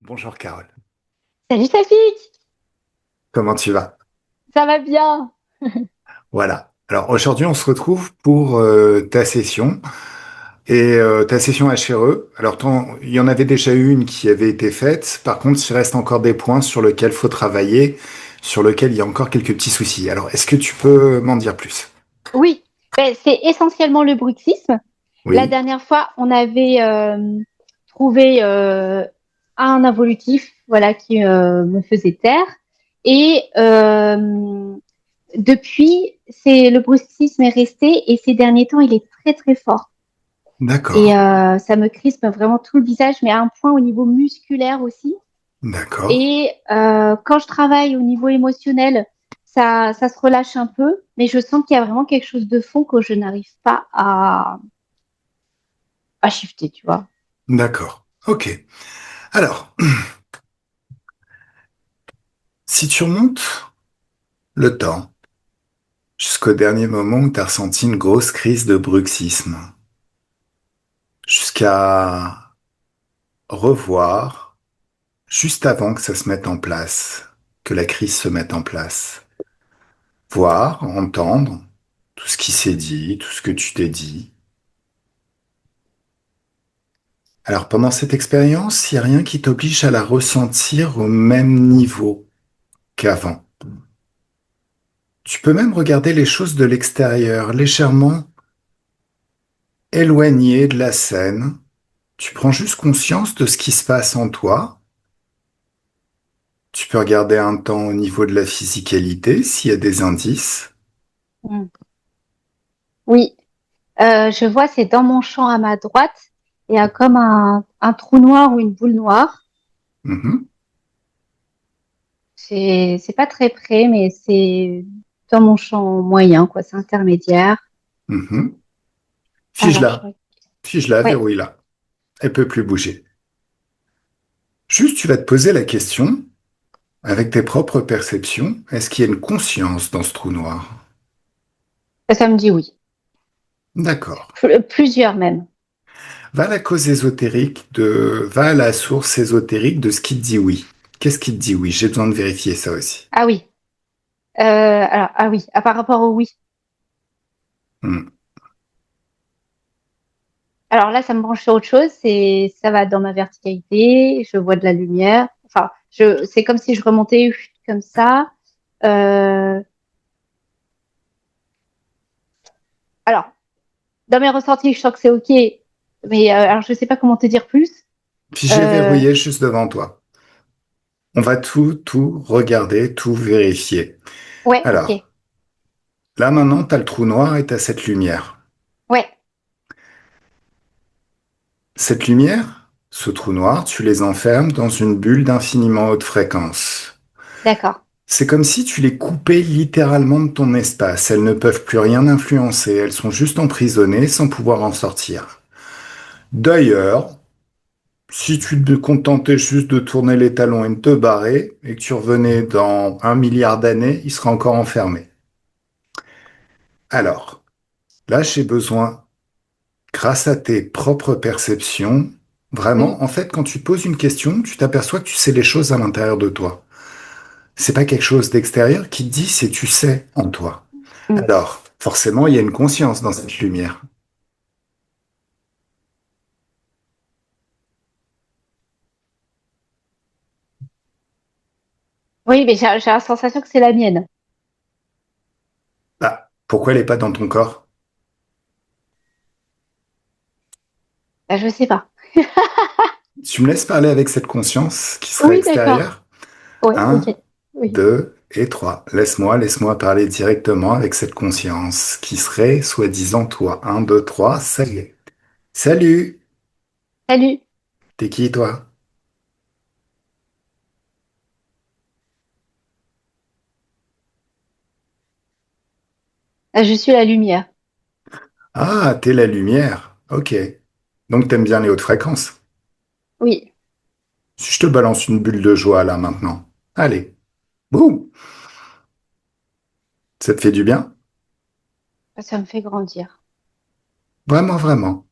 Bonjour Carole, Salut Tafik, comment tu vas? ça va bien? Voilà. Alors aujourd'hui on se retrouve pour ta session et ta session HRE. Alors il y en avait déjà une qui avait été faite. Par contre, il reste encore des points sur lesquels faut travailler, sur lesquels il y a encore quelques petits soucis. Alors est-ce que tu peux m'en dire plus? Oui, c'est essentiellement le bruxisme. La Oui, dernière fois, on avait trouvé un involutif, voilà, qui me faisait taire. Et depuis, le bruxisme est resté et ces derniers temps, il est très très fort. Et d'accord, ça me crispe vraiment tout le visage, mais à un point au niveau musculaire aussi. d'accord, Et quand je travaille au niveau émotionnel, ça se relâche un peu, mais je sens qu'il y a vraiment quelque chose de fond que je n'arrive pas à shifter, tu vois. d'accord. Ok. Alors, si tu remontes le temps jusqu'au dernier moment où tu as ressenti une grosse crise de bruxisme, jusqu'à revoir juste avant que ça se mette en place, que la crise se mette en place. Voir, entendre tout ce qui s'est dit, tout ce que tu t'es dit. Alors pendant cette expérience, il n'y a rien qui t'oblige à la ressentir au même niveau qu'avant. Tu peux même regarder les choses de l'extérieur, légèrement éloigné de la scène. Tu prends juste conscience de ce qui se passe en toi. Tu peux regarder un temps au niveau de la physicalité, s'il y a des indices. Mm. Oui, je vois, c'est dans mon champ à ma droite. Il y a comme un trou noir ou une boule noire. Mhm, C'est pas très près, mais c'est dans mon champ moyen, quoi. C'est intermédiaire. mhm. Alors, Fige-la, fige-la, ouais, verrouille-la. Elle peut plus bouger. Juste, tu vas te poser la question, avec tes propres perceptions, est-ce qu'il y a une conscience dans ce trou noir? ça me dit oui. D'accord. Plusieurs même. Va à la cause ésotérique va à la source ésotérique de ce qui te dit oui. Qu'est-ce qui te dit oui? J'ai besoin de vérifier ça aussi. Ah oui. Alors, ah oui, par rapport au oui. Hmm. Alors là, ça me branche sur autre chose. Ça va dans ma verticalité. Je vois de la lumière. Enfin, c'est comme si je remontais comme ça. Euh, alors, dans mes ressentis, je sens que c'est OK. Mais alors, je sais pas comment te dire plus. Figé, Euh, verrouillé juste devant toi. On va tout regarder, tout vérifier. ouais, OK. Alors, là maintenant, tu as le trou noir et tu as cette lumière. Ouais, Cette lumière, ce trou noir, tu les enfermes dans une bulle d'infiniment haute fréquence. d'accord. C'est comme si tu les coupais littéralement de ton espace. Elles ne peuvent plus rien influencer. Elles sont juste emprisonnées sans pouvoir en sortir. D'ailleurs, si tu te contentais juste de tourner les talons et de te barrer, et que tu revenais dans 1 milliard d'années, il serait encore enfermé. Alors, là, j'ai besoin, grâce à tes propres perceptions, Oui. vraiment, en fait, quand tu poses une question, tu t'aperçois que tu sais les choses à l'intérieur de toi. C'est pas quelque chose d'extérieur qui te dit, c'est tu sais en toi. Mm. Alors, forcément, il y a une conscience dans cette lumière. Oui, mais j'ai la sensation que c'est la mienne. Bah, pourquoi elle n'est pas dans ton corps? Je sais pas. Tu me laisses parler avec cette conscience qui serait Oui, d'accord. extérieure? Ouais, Un, OK. Oui. 2 et 3. Laisse-moi parler directement avec cette conscience qui serait soi-disant toi. 1, 2, 3, ça y est. Salut! Salut. T'es qui toi? Je suis la lumière. Ah, t'es la lumière. Ok. Donc t'aimes bien les hautes fréquences. Oui. Si je te balance une bulle de joie là maintenant. Allez. Boum! Ça te fait du bien? Ça me fait grandir. Vraiment, vraiment.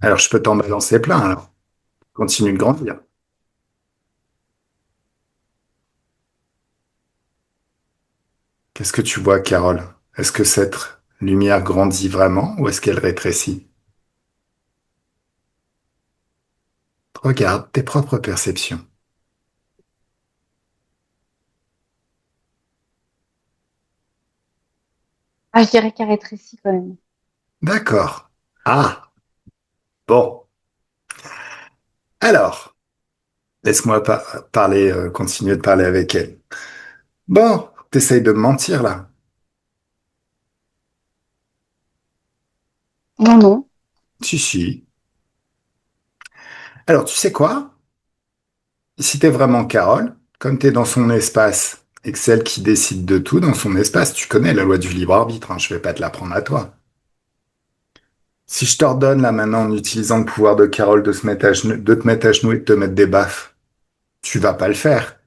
Alors je peux t'en balancer plein alors. Continue de grandir. Qu'est-ce que tu vois, Carole? Est-ce que cette lumière grandit vraiment ou est-ce qu'elle rétrécit? Regarde tes propres perceptions. Ah, je dirais qu'elle rétrécit quand même. D'accord. Ah, bon. Alors, laisse-moi parler, continuer de parler avec elle. Bon, t'essayes de me mentir là. Non, non. Si, si. Alors, tu sais quoi? Si t'es vraiment Carole, comme t'es dans son espace et que c'est elle qui décide de tout dans son espace, tu connais la loi du libre arbitre, hein, je vais pas te l'apprendre à toi. Si je t'ordonne là maintenant en utilisant le pouvoir de Carole de se mettre à genoux, de te mettre à genoux et de te mettre des baffes, tu vas pas le faire.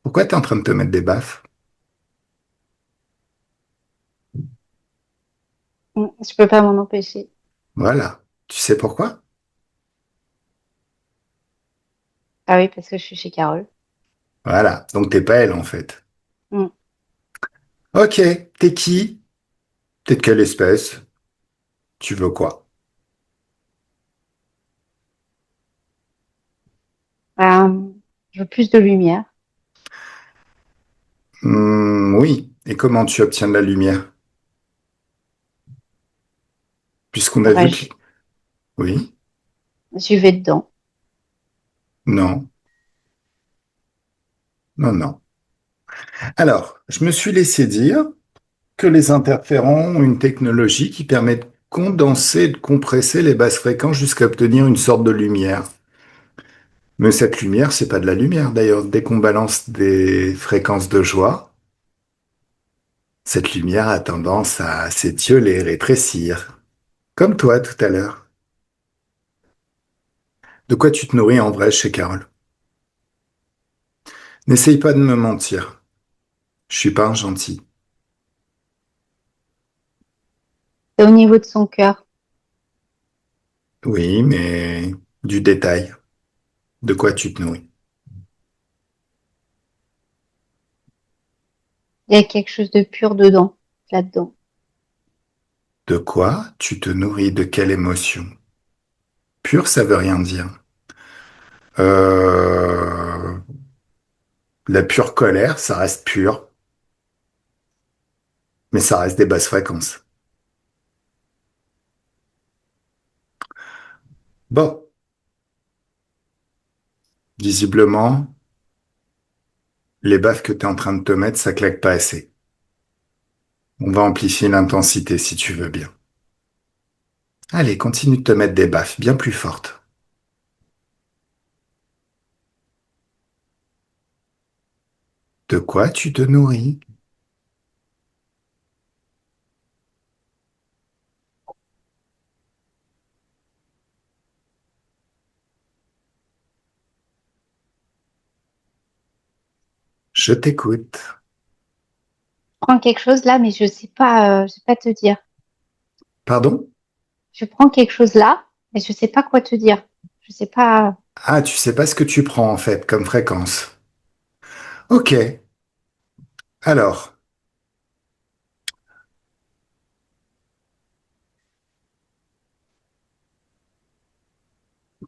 Pourquoi t'es en train de te mettre des baffes? Je peux pas m'en empêcher. Voilà. Tu sais pourquoi? Ah oui, parce que je suis chez Carole. Voilà. Donc t'es pas elle en fait. Mm. Ok. T'es qui? T'es de quelle espèce? Tu veux quoi? Je veux plus de lumière. Oui. Et comment tu obtiens de la lumière? Puisqu'on Ah a bah, vu que... Oui. j'y vais dedans. Non. Non, non. Alors, je me suis laissé dire que les interférents ont une technologie qui permet de condenser et de compresser les basses fréquences jusqu'à obtenir une sorte de lumière. Mais cette lumière, c'est pas de la lumière d'ailleurs. Dès qu'on balance des fréquences de joie, cette lumière a tendance à s'étioler et rétrécir. Comme toi tout à l'heure. De quoi tu te nourris en vrai chez Carole? N'essaye pas de me mentir. Je suis pas un gentil. C'est au niveau de son cœur. Oui, mais du détail. De quoi tu te nourris? Il y a quelque chose de pur dedans, là-dedans. De quoi tu te nourris? De quelle émotion? Pur, ça veut rien dire. Euh, la pure colère, ça reste pur, mais ça reste des basses fréquences. Bon, visiblement, les baffes que tu es en train de te mettre, ça claque pas assez. On va amplifier l'intensité si tu veux bien. Allez, continue de te mettre des baffes bien plus fortes. De quoi tu te nourris? Je t'écoute. Je prends quelque chose là, mais je sais pas te dire. Pardon? Je prends quelque chose là, mais je sais pas quoi te dire. Je sais pas. Ah, tu sais pas ce que tu prends en fait comme fréquence. Ok, alors,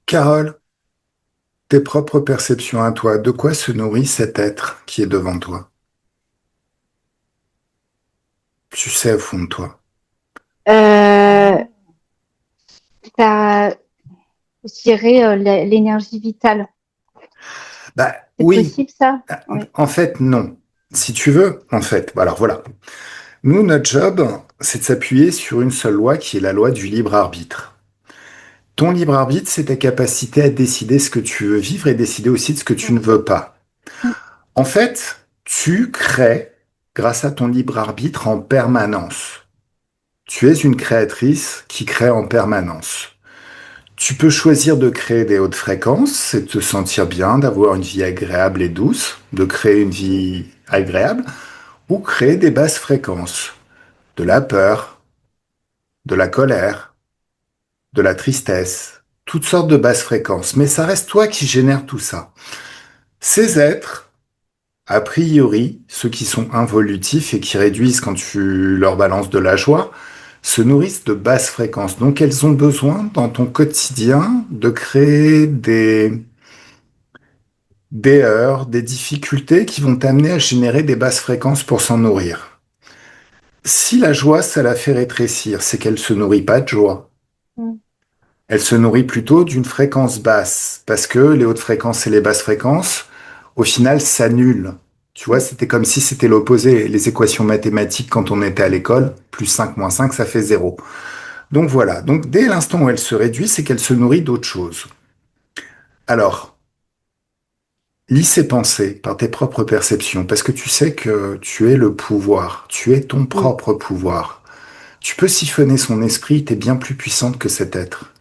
Carole, tes propres perceptions à toi, de quoi se nourrit cet être qui est devant toi? Tu sais au fond de toi. Euh, t'as, je dirais l'énergie vitale. Bah C'est oui, possible ça? Oui. en fait non. Si tu veux, en fait, alors voilà. Nous, notre job, c'est de s'appuyer sur une seule loi qui est la loi du libre arbitre. Ton libre arbitre, c'est ta capacité à décider ce que tu veux vivre et décider aussi de ce que tu ne veux pas. En fait, tu crées grâce à ton libre arbitre en permanence. Tu es une créatrice qui crée en permanence. Tu peux choisir de créer des hautes fréquences, c'est de te sentir bien, d'avoir une vie agréable et douce, de créer une vie agréable, ou créer des basses fréquences, de la peur, de la colère, de la tristesse, toutes sortes de basses fréquences, mais ça reste toi qui génère tout ça. Ces êtres, a priori, ceux qui sont involutifs et qui réduisent quand tu leur balances de la joie, se nourrissent de basses fréquences. Donc elles ont besoin dans ton quotidien de créer des heurts, des difficultés qui vont t'amener à générer des basses fréquences pour s'en nourrir. Si la joie, ça la fait rétrécir, c'est qu'elle se nourrit pas de joie. Mm. Elle se nourrit plutôt d'une fréquence basse, parce que les hautes fréquences et les basses fréquences, au final, s'annulent. Tu vois, Mm. c'était comme si c'était l'opposé. Les équations mathématiques, quand on était à l'école, plus 5 moins 5, ça fait zéro. Donc voilà. Donc dès l'instant où elle se réduit, c'est qu'elle se nourrit d'autre chose. Alors, lis ses pensées par tes propres perceptions, parce que tu sais que tu es le pouvoir. Tu es ton Mm. propre pouvoir. Tu peux siphonner son esprit, t'es bien plus puissante que cet être.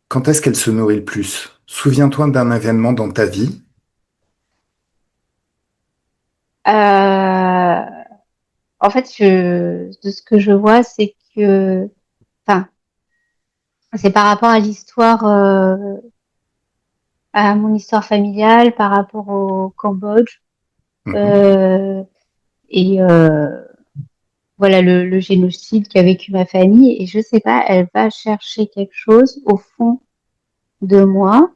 Quand est-ce qu'elle se nourrit le plus? Souviens-toi d'un événement dans ta vie. Euh, En fait, de ce que je vois, c'est que, enfin, c'est par rapport à l'histoire, à mon histoire familiale, par rapport au Cambodge, Mhm. euh, et voilà le génocide qu'a vécu ma famille. Et je sais pas, elle va chercher quelque chose au fond de moi.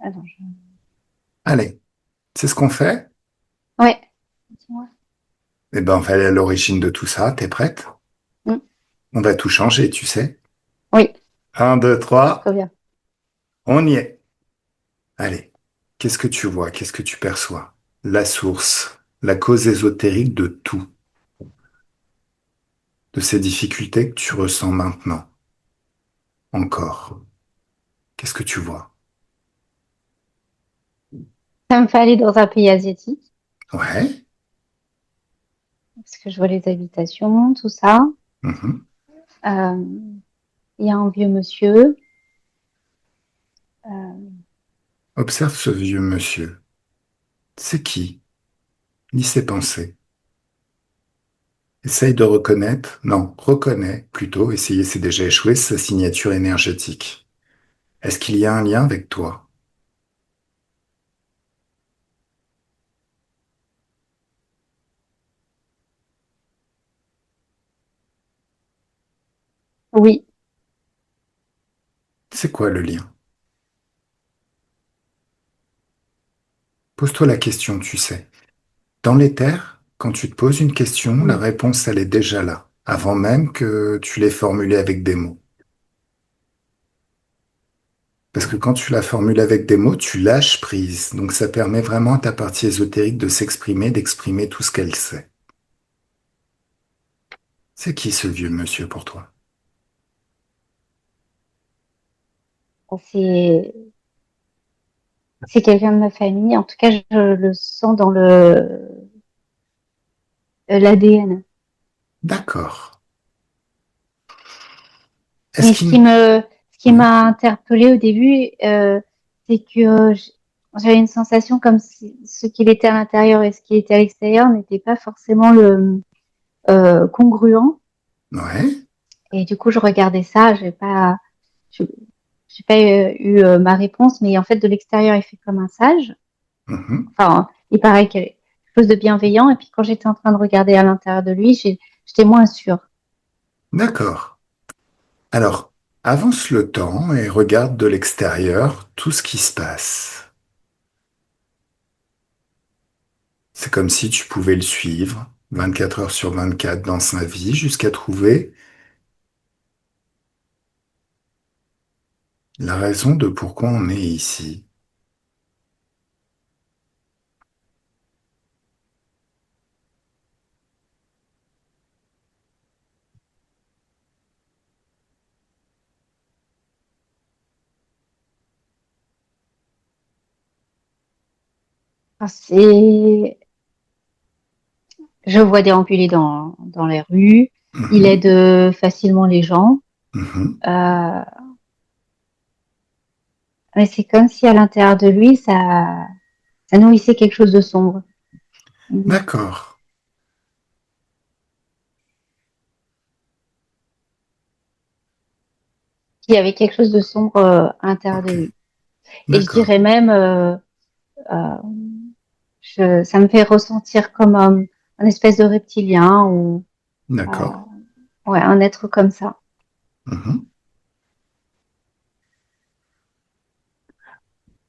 Attends, Allez, c'est ce qu'on fait? ouais. Dis-moi. Eh ben, on va aller à l'origine de tout ça. T'es prête? Mm. On va tout changer, tu sais. Oui, Un, deux, trop trois. bien. On y est. Allez. Qu'est-ce que tu vois? Qu'est-ce que tu perçois? La source, la cause ésotérique de tout, de ces difficultés que tu ressens maintenant. Encore. Qu'est-ce que tu vois? Ça me fait aller dans un pays asiatique, Ouais. parce que je vois les habitations, tout ça. Mhm. Euh, Il y a un vieux monsieur. Euh, Observe ce vieux monsieur. C'est qui? Ni ses pensées. Essaye de reconnaître, non, reconnais plutôt, essayer c'est déjà échoué, sa signature énergétique. Est-ce qu'il y a un lien avec toi? oui, C'est quoi le lien? Pose-toi la question, tu sais. Dans l'éther, quand tu te poses une question, la oui, réponse, elle est déjà là, avant même que tu l'aies formulée avec des mots. Parce que quand tu la formules avec des mots, tu lâches prise. Donc ça permet vraiment à ta partie ésotérique de s'exprimer, d'exprimer tout ce qu'elle sait. C'est qui ce vieux monsieur pour toi? c'est c'est quelqu'un de ma famille. En tout cas, je le sens dans le l'ADN. D'accord. Est-ce Mais qu'il... ce qui Ouais. m'a interpellée au début, c'est que j'avais une sensation comme si ce qu'il était à l'intérieur et ce qui était à l'extérieur n'était pas forcément le congruent. Ouais. Et du coup, je regardais ça, je- j'ai pas eu ma réponse, mais en fait, de l'extérieur, il fait comme un sage. Mhm. Enfin, il paraît qu'il y a quelque chose de bienveillant. Et puis, quand j'étais en train de regarder à l'intérieur de lui, j'étais moins sûre. D'accord. Alors, avance le temps et regarde de l'extérieur tout ce qui se passe. C'est comme si tu pouvais le suivre 24 heures sur 24 dans sa vie jusqu'à trouver la raison de pourquoi on est ici. Enfin, je vois déambuler dans les rues. Il Mhm. aide facilement les gens. Mhm. Euh, mais c'est comme si à l'intérieur de lui, ça nourrissait quelque chose de sombre. Mhm. D'accord, Il y avait quelque chose de sombre à l'intérieur de ok, lui. Et je d'accord, dirais même, euh, ça me fait ressentir comme un espèce de reptilien ou euh, d'accord. ouais, un être comme ça. Mhm.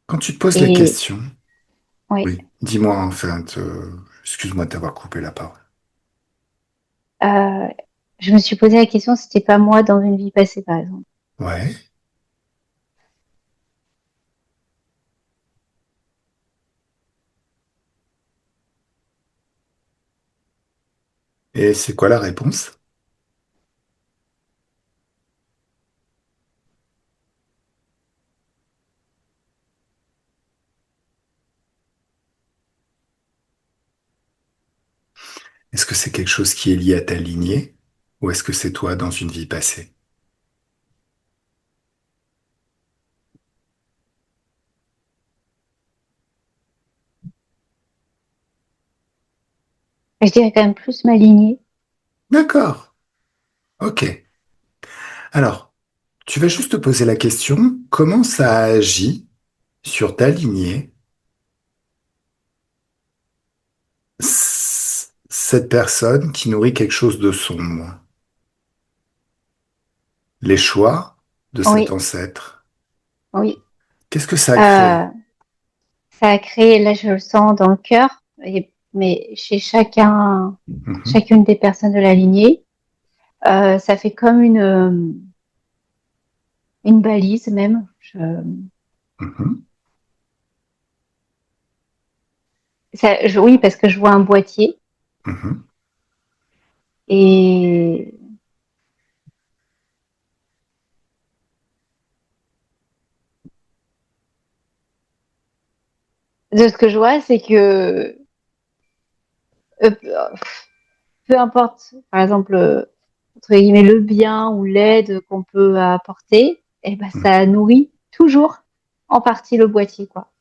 Quand tu te poses la Et question, ouais, oui, dis-moi en fait, excuse-moi de t'avoir coupé la parole. euh, je me suis posé la question si c'était pas moi dans une vie passée, par exemple. Ouais, et c'est quoi la réponse? Est-ce que c'est quelque chose qui est lié à ta lignée ou est-ce que c'est toi dans une vie passée? Je dirais quand même plus ma lignée. D'accord, ok. Alors, tu vas juste te poser la question, comment ça agit sur ta lignée, cette personne qui nourrit quelque chose de sombre? Les choix de cet Oui, ancêtre. oui. Qu'est-ce que ça Euh, crée? Ça a créé, là je le sens dans le cœur, mais chez Mhm, chacune des personnes de la lignée, ça fait comme une balise même. mhm, Oui, parce que je vois un boîtier mhm, et de ce que je vois, c'est que euh, peu importe, par exemple, entre guillemets, le bien ou l'aide qu'on peut apporter, eh ben, mhm. ça nourrit toujours en partie le boîtier, quoi.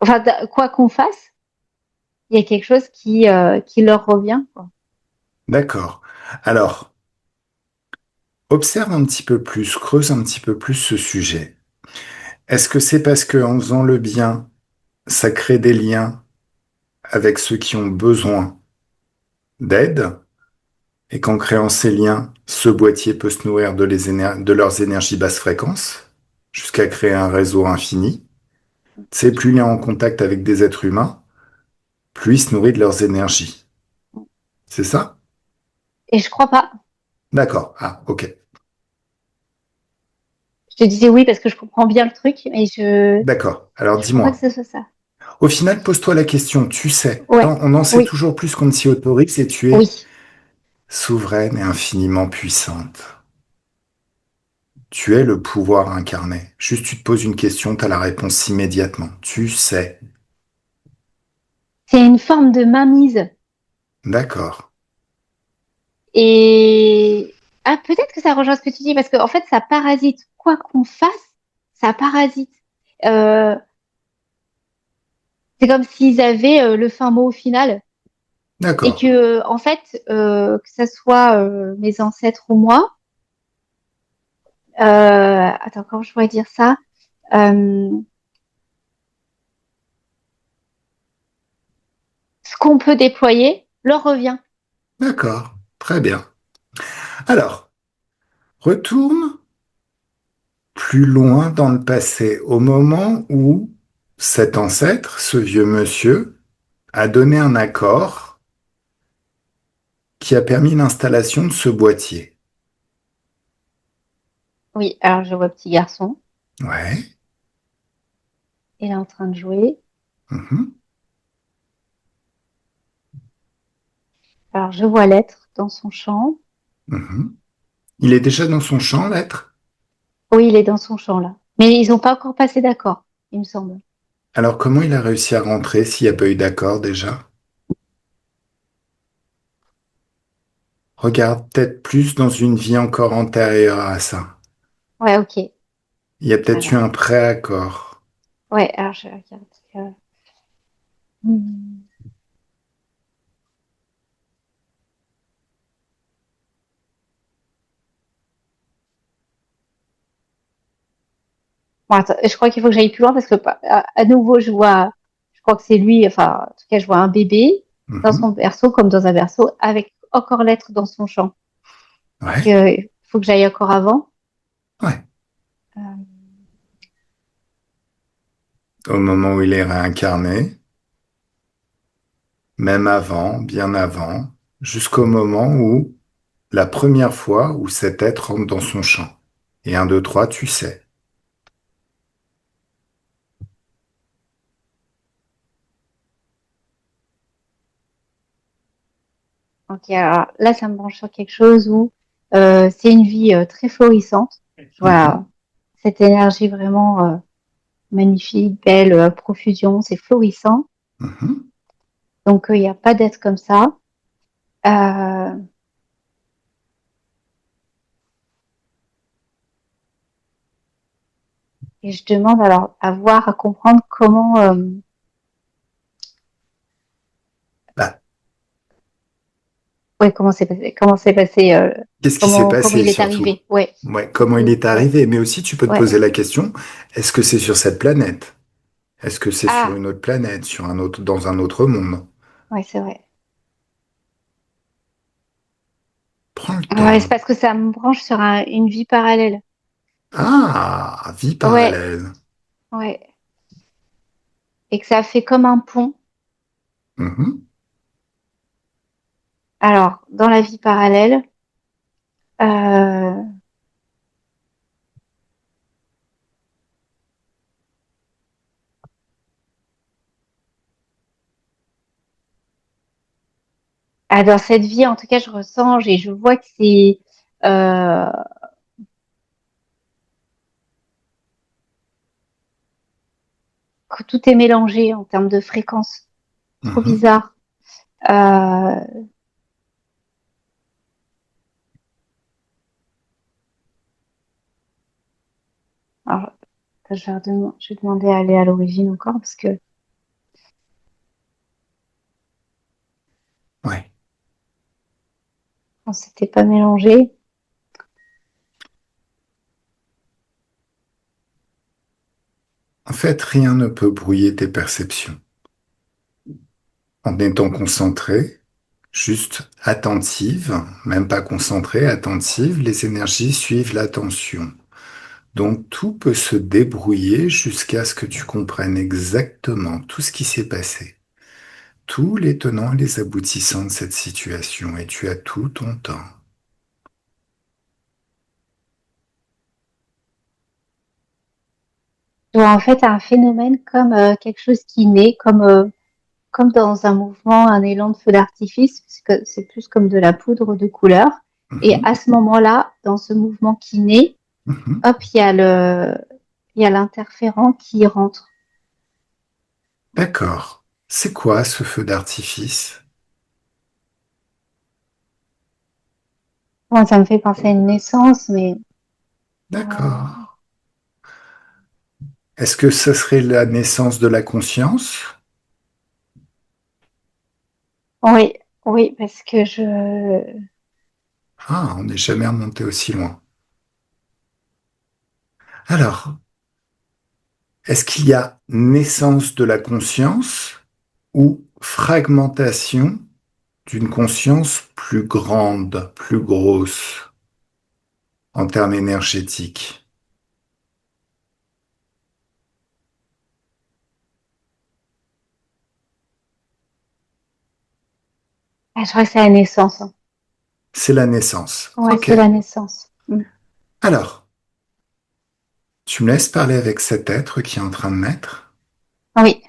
Enfin, quoi qu'on fasse, il y a quelque chose qui leur revient, quoi. D'accord. Alors, observe un petit peu plus, creuse un petit peu plus ce sujet. Est-ce que c'est parce que en faisant le bien, ça crée des liens avec ceux qui ont besoin d'aide et qu'en créant ces liens, ce boîtier peut se nourrir de leurs énergies basse fréquence jusqu'à créer un réseau infini? C'est plus il est en contact avec des êtres humains, plus il se nourrit de leurs énergies. C'est ça? Et je crois pas. D'accord. Ah, ok. Je te disais oui parce que je comprends bien le truc, mais D'accord. Alors je crois pas que dis-moi. ce soit ça. Au final, pose-toi la question. Tu sais. Ouais, On en sait oui, toujours plus qu'on ne s'y autorise et tu es oui. souveraine et infiniment puissante. Tu es le pouvoir incarné. Juste tu te poses une question, tu as la réponse immédiatement. Tu sais. C'est une forme de mainmise. D'accord. Et ah, peut-être que ça rejoint ce que tu dis parce qu'en fait, ça parasite. Quoi qu'on fasse, ça parasite. Euh, c'est comme s'ils avaient le fin mot au final et D'accord. que, en fait, que ça soit mes ancêtres ou moi. Attends, comment je pourrais dire ça? Euh, Ce qu'on peut déployer leur revient. D'accord. Très bien. Alors, retourne plus loin dans le passé, au moment où cet ancêtre, ce vieux monsieur, a donné un accord qui a permis l'installation de ce boîtier. Oui, alors je vois petit garçon. Ouais. Il est en train de jouer. Mhm, Alors je vois l'être dans son champ. mhm. Il est déjà dans son champ, l'être? Oui, il est dans son champ là. Mais ils n'ont pas encore passé d'accord, il me semble. Alors comment il a réussi à rentrer s'il n'y a pas eu d'accord déjà? Regarde peut-être plus dans une vie encore antérieure à ça. Ouais, ok. Il y a peut-être eu Alors, un préaccord. ouais, alors je regarde. Hmm. Bon, attends, je crois qu'il faut que j'aille plus loin parce que à nouveau, je crois que c'est lui, enfin, en tout cas, je vois un bébé dans son Mhm. berceau, comme dans un berceau, avec encore l'être dans son champ. Ouais, Il faut que j'aille encore avant. ouais. Euh, Au moment où il est réincarné, même avant, bien avant, jusqu'au moment où la première fois où cet être rentre dans son champ. Et un, deux, trois, tu sais. ok, alors là, ça me branche sur quelque chose où c'est une vie très florissante. Je Mhm, vois cette énergie vraiment magnifique, belle, profusion, c'est florissant. mhm. Donc, il n'y a pas d'être comme ça. Euh, et je demande alors à voir, à comprendre comment, Bah, ouais, comment c'est passé, qu'est-ce qui s'est comment passé il est surtout? arrivé. Ouais, Ouais, comment il surtout, est ouais, arrivé? Mais aussi, tu peux te ouais. poser la question, est-ce que c'est sur cette planète? Est-ce que c'est sur Ah, une autre planète, sur un autre, dans un autre monde? ouais, c'est vrai. Prends le Ouais, c'est temps. parce que ça me branche sur une vie parallèle. Ah, vie Ouais, parallèle. ouais. Et que ça fait comme un pont. Mhm, Alors, dans la vie parallèle, euh, dans cette vie, en tout cas, je ressens et je vois que euh, que tout est mélangé en termes de fréquence. Trop mhm. bizarre. Euh, alors, je vais demander à aller à l'origine encore parce que Ouais. on s'était pas mélangé. En fait, rien ne peut brouiller tes perceptions. En étant concentré, juste attentive, même pas concentrée, attentive, les énergies suivent l'attention. Donc tout peut se débrouiller jusqu'à ce que tu comprennes exactement tout ce qui s'est passé, tous les tenants et les aboutissants de cette situation, et tu as tout ton temps. Je vois en fait un phénomène comme quelque chose qui naît, comme dans un mouvement, un élan de feu d'artifice, puisque c'est plus comme de la poudre de couleur. Et Mhm, à ce moment-là, dans ce mouvement qui naît, mhm. hop, il y a l'interférent qui rentre. D'accord. C'est quoi ce feu d'artifice? Bon, ça me fait penser à une naissance, mais D'accord. Est-ce que ce serait la naissance de la conscience? oui, oui, parce que je, Ah, on n'est jamais remonté aussi loin. Alors, est-ce qu'il y a naissance de la conscience ou fragmentation d'une conscience plus grande, plus grosse en termes énergétiques? je crois que c'est la naissance, hein. C'est la naissance. Ouais, Ok. c'est la naissance. Mm. Alors, tu me laisses parler avec cet être qui est en train de naître? Oui,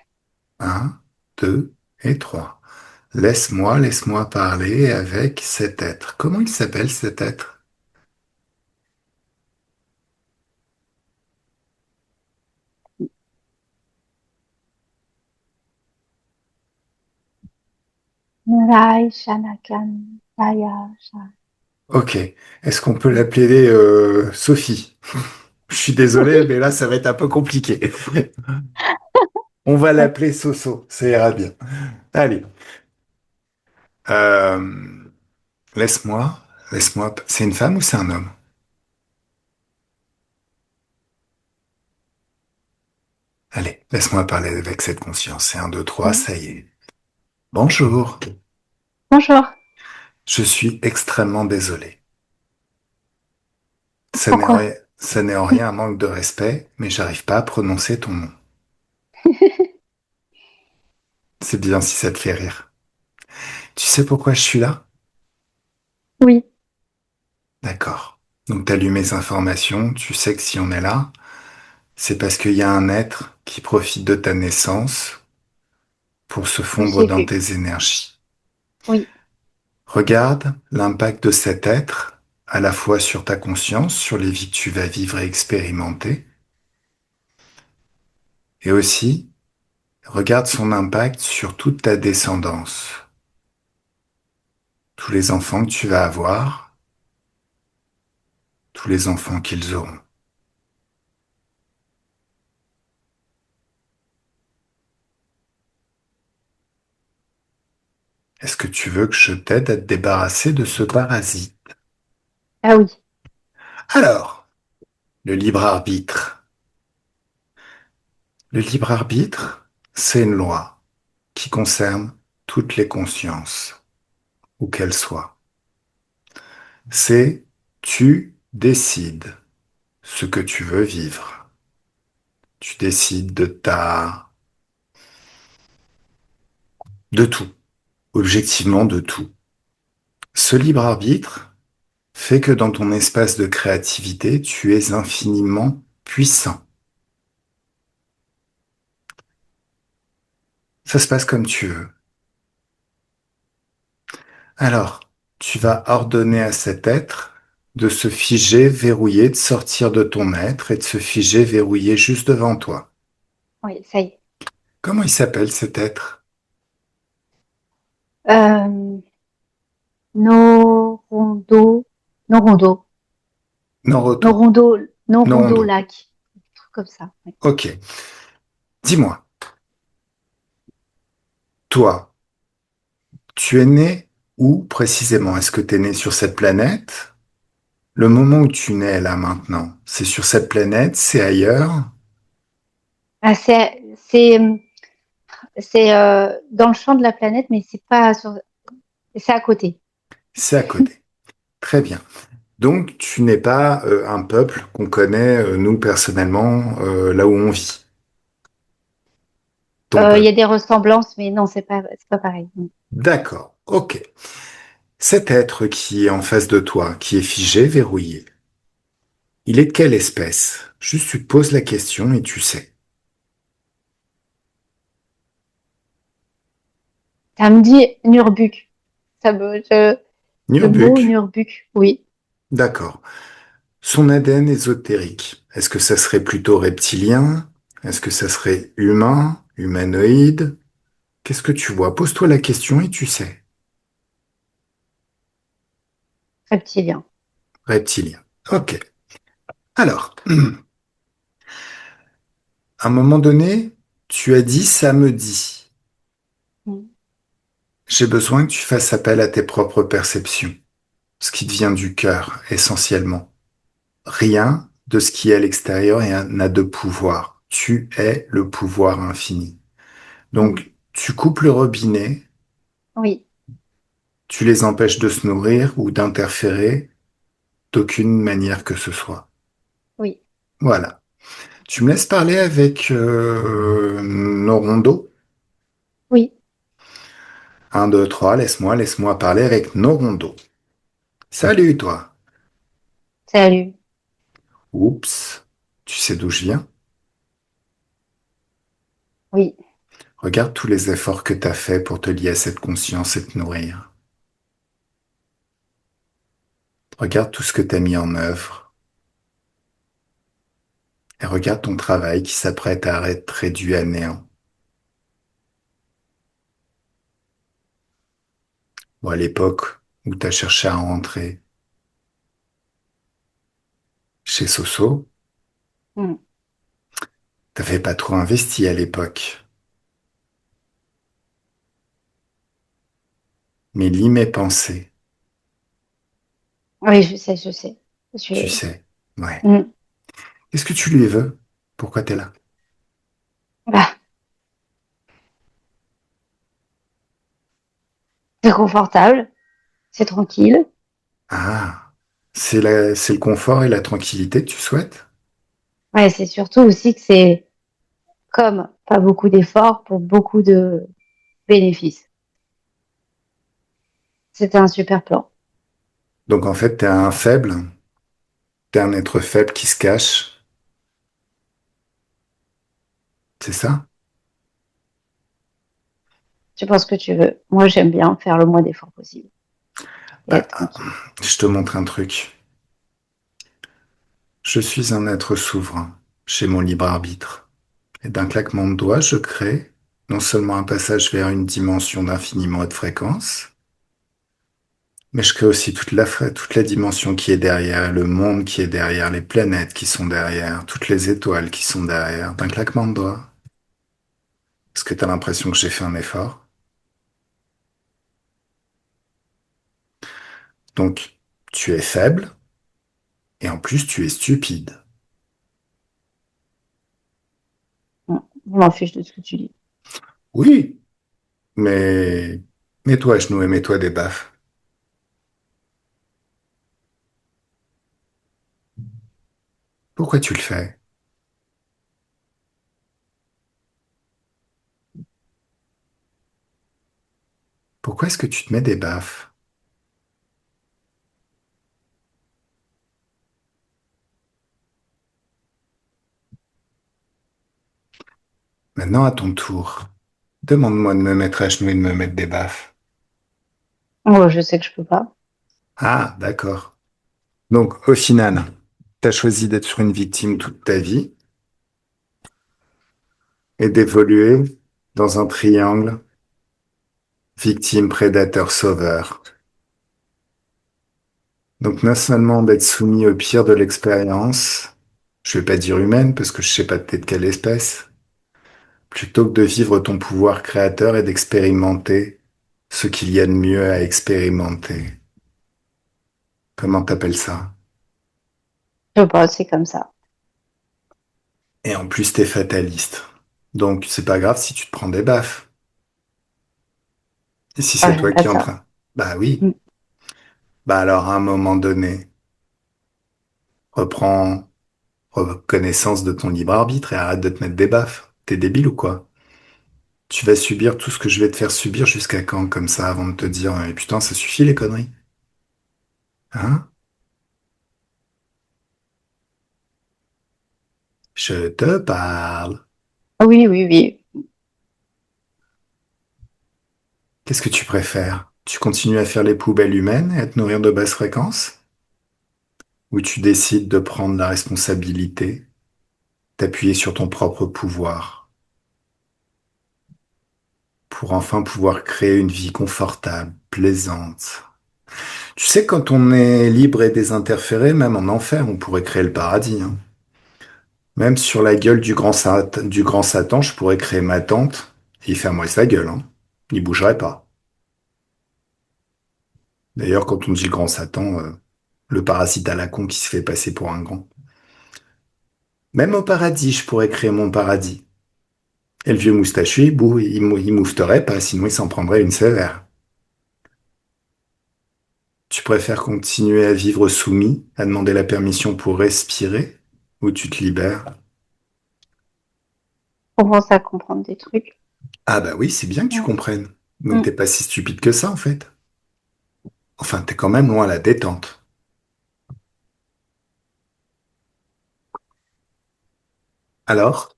Un, deux et trois. Laisse-moi parler avec cet être. Comment il s'appelle cet être? Murai Shanakan Daya Sha- Ok. Est-ce qu'on peut l'appeler Sophie? Je suis désolé, mais là, ça va être un peu compliqué. On va Ouais. l'appeler Soso, ça ira bien. Allez. Euh, laisse-moi, laisse-moi. C'est une femme ou c'est un homme? Allez, laisse-moi parler avec cette conscience. C'est un, deux, trois, Mm. ça y est. Bonjour. Bonjour. Je suis extrêmement désolé. Pourquoi? Ça n'est en rien un manque de respect, mais j'arrive pas à prononcer ton nom. C'est bien si ça te fait rire. Tu sais pourquoi je suis là? Oui, D'accord. Donc t'as lu mes informations, tu sais que si on est là, c'est parce qu'il y a un être qui profite de ta naissance pour se fondre j'ai dans vu. tes énergies. Oui, Regarde l'impact de cet être à la fois sur ta conscience, sur les vies que tu vas vivre et expérimenter, et aussi regarde son impact sur toute ta descendance, tous les enfants que tu vas avoir, tous les enfants qu'ils auront. Est-ce que tu veux que je t'aide à te débarrasser de ce parasite? ah oui, Alors, le libre arbitre. Le libre arbitre, c'est une loi qui concerne toutes les consciences, où qu'elles soient. C'est tu décides ce que tu veux vivre. Tu décides de tout, objectivement de tout. Ce libre arbitre fait que dans ton espace de créativité, tu es infiniment puissant. Ça se passe comme tu veux. Alors, tu vas ordonner à cet être de se figer, verrouiller, de sortir de ton être et de se figer, verrouiller juste devant toi. oui, ça y est. Comment il s'appelle cet être? Euh, Norondo, Norondo, Noroto. Norondo, Norondo Norondo. lac, un truc comme ça. Oui. Ok. Dis-moi, toi, tu es né où précisément? Est-ce que tu es né sur cette planète? Le moment où tu nais là maintenant, c'est sur cette planète, c'est ailleurs, Ah, c'est dans le champ de la planète, mais c'est pas sur, c'est à côté. c'est à côté. Très bien. Donc, tu n'es pas un peuple qu'on connaît, nous, personnellement, là où on vit. Ton Il y a peuple. des ressemblances, mais non, c'est pas pareil. Mm. D'accord. Ok. Cet être qui est en face de toi, qui est figé, verrouillé, il est de quelle espèce? Juste, tu te poses la question et tu sais. Ça me dit Nurbuck. Le Nurbuck. mot Nurbuck, oui. D'accord. Son ADN ésotérique, est-ce que ça serait plutôt reptilien? Est-ce que ça serait humain? Humanoïde? Qu'est-ce que tu vois? Pose-toi la question et tu sais. Reptilien. Reptilien. Ok. Alors, à un moment donné, tu as dit ça me dit. Mm. J'ai besoin que tu fasses appel à tes propres perceptions, ce qui te vient du cœur essentiellement. Rien de ce qui est à l'extérieur n'a de pouvoir. Tu es le pouvoir infini. Mm. Donc, tu coupes le robinet, Oui, tu les empêches de se nourrir ou d'interférer d'aucune manière que ce soit. oui, Voilà. Tu me laisses parler avec Norondo? oui. Un, 2, 3, laisse-moi parler avec Norondo. Salut toi. Salut. Oups. Tu sais d'où je viens? Oui. Regarde tous les efforts que tu as fait pour te lier à cette conscience et te nourrir. Regarde tout ce que tu as mis en œuvre. Et regarde ton travail qui s'apprête à être réduit à néant. Ou à l'époque où tu as cherché à rentrer chez Soso, Mm. t'avais pas trop investi à l'époque. Mais lis mes pensées, Oui, je sais, je sais. tu Je... sais. Ouais. Mm. Qu'est-ce que tu lui veux? Pourquoi t'es là? Voilà, c'est confortable, c'est tranquille. Ah, c'est le confort et la tranquillité que tu souhaites? Ouais, c'est surtout aussi que c'est comme pas beaucoup d'efforts pour beaucoup de bénéfices. C'était un super plan. Donc en fait, t'es un faible, t'es un être faible qui se cache, c'est ça? Tu penses que tu veux. Moi, j'aime bien faire le moins d'efforts possible et Bah, être tranquille. je te montre un truc. Je suis un être souverain, j'ai mon libre arbitre. Et d'un claquement de doigts, je crée non seulement un passage vers une dimension d'infiniment haute fréquence, mais je crée aussi toute la dimension qui est derrière, le monde qui est derrière, les planètes qui sont derrière, toutes les étoiles qui sont derrière, d'un claquement de doigts. Est-ce que tu as l'impression que j'ai fait un effort? Donc, tu es faible, et en plus, tu es stupide. Je m'en fiche de ce que tu dis. Oui, mais mets-toi à genoux et mets-toi des baffes. Pourquoi tu le fais? Pourquoi est-ce que tu te mets des baffes? Maintenant, à ton tour, demande-moi de me mettre à genoux et de me mettre des baffes. Oh, je sais que je peux pas. Ah, d'accord. Donc, au final, tu as choisi d'être sur une victime toute ta vie et d'évoluer dans un triangle victime, prédateur, sauveur. Donc, non seulement d'être soumis au pire de l'expérience, je vais pas dire humaine parce que je sais pas t'es de quelle espèce, plutôt que de vivre ton pouvoir créateur et d'expérimenter ce qu'il y a de mieux à expérimenter. Comment t'appelles ça? Je sais pas, c'est comme ça. Et en plus, t'es fataliste. Donc, c'est pas grave si tu te prends des baffes. Et si Ah, c'est j'aime toi pas qui es en ça. train... Bah oui. Mm. Bah alors, à un moment donné, reprends connaissance de ton libre arbitre et arrête de te mettre des baffes. T'es débile ou quoi? Tu vas subir tout ce que je vais te faire subir jusqu'à quand, comme ça, avant de te dire, putain, ça suffit les conneries. Hein? Je te parle. Ah oui, oui, oui. Qu'est-ce que tu préfères? Tu continues à faire les poubelles humaines et à te nourrir de basses fréquences? Ou tu décides de prendre la responsabilité, d'appuyer sur ton propre pouvoir, pour enfin pouvoir créer une vie confortable, plaisante. Tu sais, quand on est libre et désinterféré, même en enfer, on pourrait créer le paradis, hein. Même sur la gueule du grand Satan, je pourrais créer ma tente et il fermerait sa gueule, hein. Il bougerait pas. D'ailleurs, quand on dit le grand Satan, le parasite à la con qui se fait passer pour un grand. Même au paradis, je pourrais créer mon paradis. Et le vieux moustachu, il moufterait pas, sinon il s'en prendrait une sévère. Tu préfères continuer à vivre soumis, à demander la permission pour respirer, ou tu te libères? On commence à comprendre des trucs. Ah bah oui, c'est bien que tu Mm. comprennes. Donc Mm. t'es pas si stupide que ça en fait. Enfin, t'es quand même loin à la détente. Alors?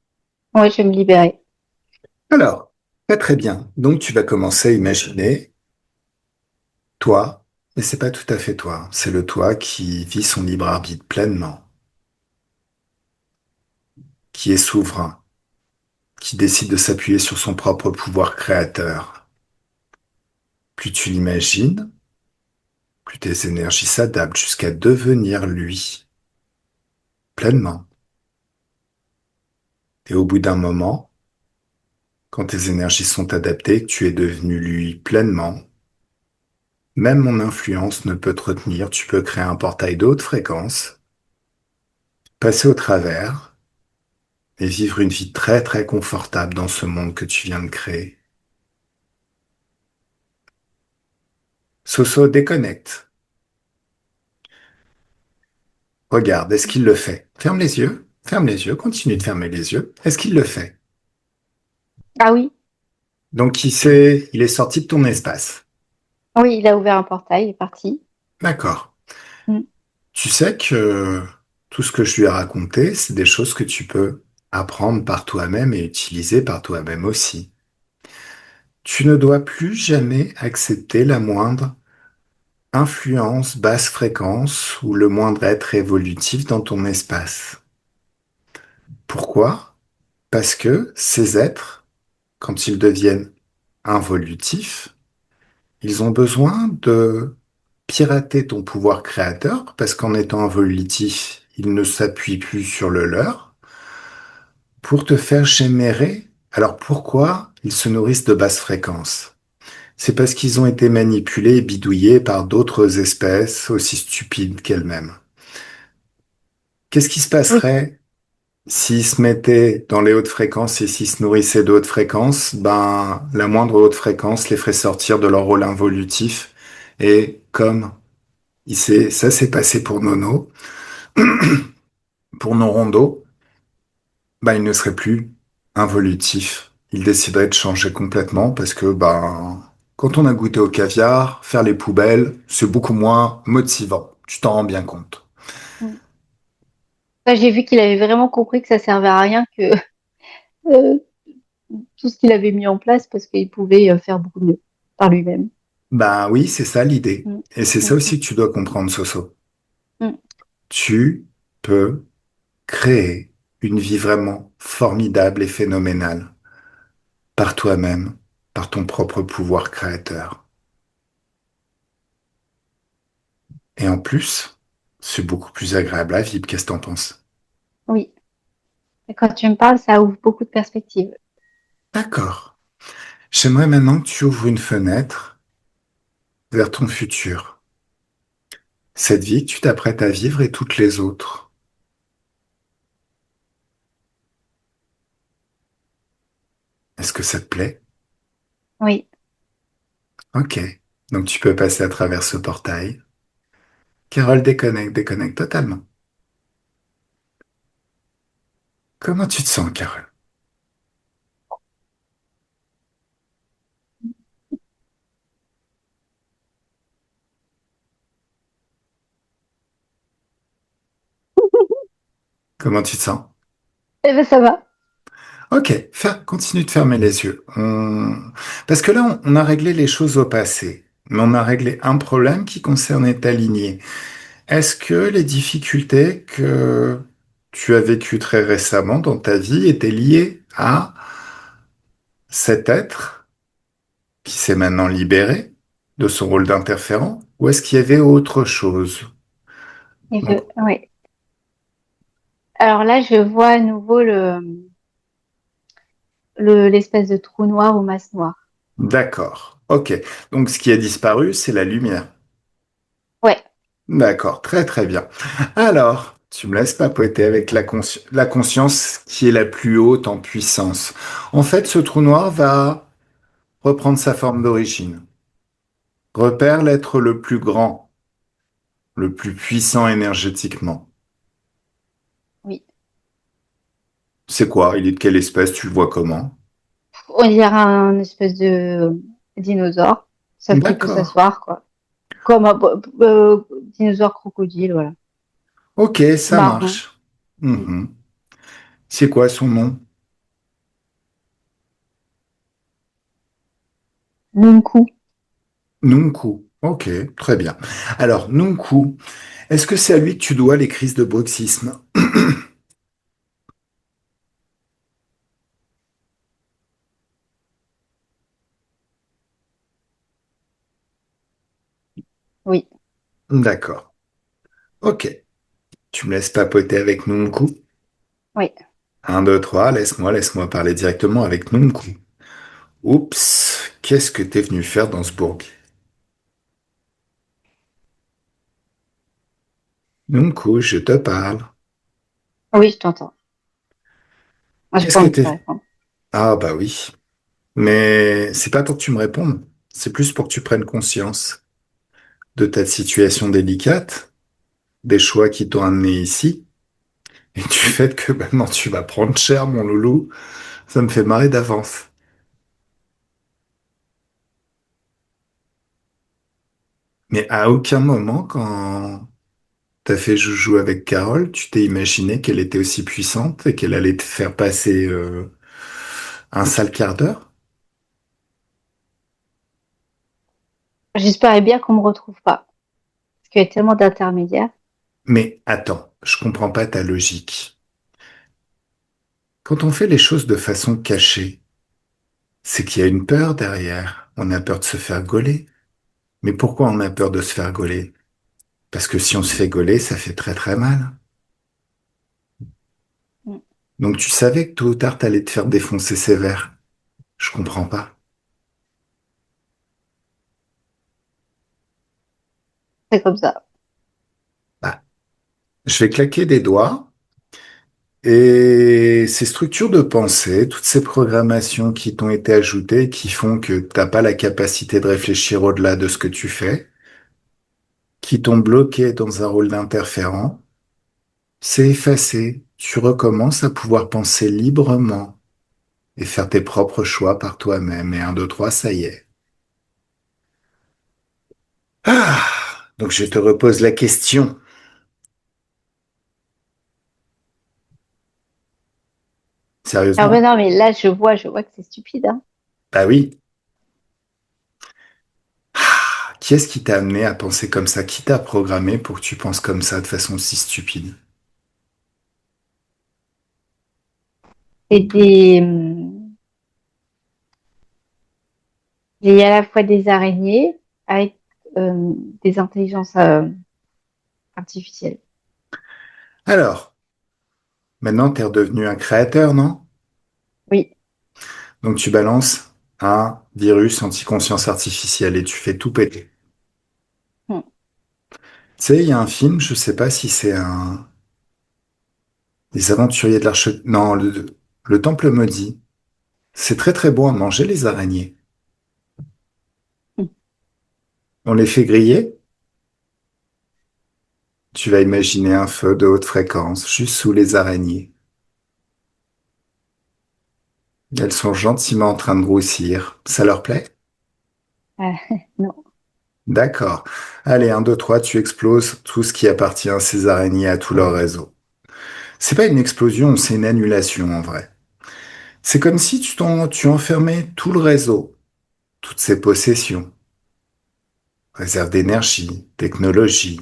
Ouais, je vais me libérer. Alors, pas très bien. Donc tu vas commencer à imaginer toi, mais c'est pas tout à fait toi. C'est le toi qui vit son libre arbitre pleinement, qui est souverain, qui décide de s'appuyer sur son propre pouvoir créateur. Plus tu l'imagines, plus tes énergies s'adaptent jusqu'à devenir lui, pleinement. Et au bout d'un moment, quand tes énergies sont adaptées, que tu es devenu lui pleinement, même mon influence ne peut te retenir, tu peux créer un portail de haute fréquence, passer au travers, et vivre une vie très très confortable dans ce monde que tu viens de créer. Soso, déconnecte. Regarde, est-ce qu'il le fait? Ferme les yeux, continue de fermer les yeux. Est-ce qu'il le fait? Ah oui, Donc il est sorti de ton espace. oui, il a ouvert un portail, il est parti. D'accord. Mm. Tu sais que tout ce que je lui ai raconté, c'est des choses que tu peux apprendre par toi-même et utiliser par toi-même aussi. Tu ne dois plus jamais accepter la moindre influence basse fréquence ou le moindre être évolutif dans ton espace. Pourquoi? Parce que ces êtres, quand ils deviennent involutifs, ils ont besoin de pirater ton pouvoir créateur, parce qu'en étant involutif, ils ne s'appuient plus sur le leur, pour te faire générer. Alors pourquoi ils se nourrissent de basses fréquences? C'est parce qu'ils ont été manipulés et bidouillés par d'autres espèces aussi stupides qu'elles-mêmes. Qu'est-ce qui se Oui, passerait s'ils se mettaient dans les hautes fréquences et s'ils se nourrissaient de hautes fréquences? Ben, la moindre haute fréquence les ferait sortir de leur rôle involutif. Et comme ça s'est passé pour Nono, pour nos rondos, ben, ils ne seraient plus involutifs. Ils décideraient de changer complètement parce que, ben, quand on a goûté au caviar, faire les poubelles, c'est beaucoup moins motivant. Tu t'en rends bien compte. mm. Là, j'ai vu qu'il avait vraiment compris que ça servait à rien que euh, tout ce qu'il avait mis en place parce qu'il pouvait faire beaucoup mieux par lui-même. Ben oui, c'est ça l'idée. Mm, Et c'est ça mm, aussi que tu dois comprendre, Soso. mm. Tu peux créer une vie vraiment formidable et phénoménale par toi-même, par ton propre pouvoir créateur. Et en plus, c'est beaucoup plus agréable à vivre. Qu'est-ce que t'en penses? Oui. Et quand tu me parles, ça ouvre beaucoup de perspectives. D'accord. J'aimerais maintenant que tu ouvres une fenêtre vers ton futur. Cette vie que tu t'apprêtes à vivre et toutes les autres. Est-ce que ça te plaît? Oui. Ok. Donc tu peux passer à travers ce portail. Carole, déconnecte, déconnecte totalement. Comment tu te sens, Carole? Comment tu te sens? Eh ben, ça va. Ok, continue de fermer les yeux. Parce que là, on a réglé les choses au passé, mais on a réglé un problème qui concernait ta lignée. Est-ce que les difficultés que tu as vécues très récemment dans ta vie étaient liées à cet être qui s'est maintenant libéré de son rôle d'interférent, ou est-ce qu'il y avait autre chose? Donc, Oui. Alors là, je vois à nouveau l'espèce de trou noir ou masse noire. d'accord. Ok. Donc, ce qui a disparu, c'est la lumière. Ouais, D'accord, très très bien. Alors, tu me laisses papoter avec la conscience qui est la plus haute en puissance. En fait, ce trou noir va reprendre sa forme d'origine. Repère l'être le plus grand, le plus puissant énergétiquement. oui. C'est quoi? Il est de quelle espèce? Tu le vois comment? On dirait un espèce de dinosaure, sauf qu'il peut D'accord. s'asseoir, quoi. Comme un dinosaure crocodile, voilà. Ok, ça Marron. marche. Mm. Mhm. C'est quoi son nom? Nunku. Nunku. Ok, très bien. Alors, Nunku, est-ce que c'est à lui que tu dois les crises de bruxisme? Oui, D'accord. Ok. Tu me laisses papoter avec Nunku? oui. Un, deux, trois, laisse-moi parler directement avec Nunku. Oups, qu'est-ce que t'es venu faire dans ce bourg? Nunku, je te parle. Oui, je t'entends. Moi, j'ai Qu'est-ce pas que envie de te t'es... répondre. Ah bah oui. Mais c'est pas pour que tu me répondes. C'est plus pour que tu prennes conscience de ta situation délicate, des choix qui t'ont amené ici, et du fait que maintenant tu vas prendre cher, mon loulou. Ça me fait marrer d'avance. Mais à aucun moment, quand t'as fait joujou avec Carole, tu t'es imaginé qu'elle était aussi puissante et qu'elle allait te faire passer un sale quart d'heure? J'espérais bien qu'on me retrouve pas. Parce qu'il y a tellement d'intermédiaires. Mais attends, je comprends pas ta logique. Quand on fait les choses de façon cachée, c'est qu'il y a une peur derrière. On a peur de se faire gauler. Mais pourquoi on a peur de se faire gauler? Parce que si on se fait gauler, ça fait très très mal. Mm. Donc tu savais que tôt ou tard, t'allais te faire défoncer sévère. Je comprends pas. C'est comme ça. Bah, je vais claquer des doigts. Et ces structures de pensée, toutes ces programmations qui t'ont été ajoutées, qui font que t'as pas la capacité de réfléchir au-delà de ce que tu fais, qui t'ont bloqué dans un rôle d'interférent, c'est effacé. Tu recommences à pouvoir penser librement et faire tes propres choix par toi-même. Et un, deux, trois, ça y est. Ah! Donc je te repose la question. Alors, mais Sérieusement? non, mais là, je vois que c'est stupide, hein. Bah oui. Qui est-ce qui t'a amené à penser comme ça? Qui t'a programmé pour que tu penses comme ça de façon si stupide? C'est il y a à la fois des araignées avec des intelligences artificielles. Alors, maintenant, t'es redevenu un créateur, non? Oui. Donc tu balances un virus anti-conscience artificielle et tu fais tout péter. Mm. Tu sais, il y a un film, je sais pas si c'est un... Les aventuriers de l'arche... Non, le Temple maudit. C'est très très bon à manger, les araignées. Mm. On les fait griller. Tu vas imaginer un feu de haute fréquence, juste sous les araignées. Elles sont gentiment en train de grossir. Ça leur plaît? Ah, non. D'accord. Allez, un, deux, trois, tu exploses tout ce qui appartient à ces araignées, à tout leur réseau. C'est pas une explosion, c'est une annulation en vrai. C'est comme si tu enfermais tout le réseau, toutes ses possessions, réserve d'énergie, technologie,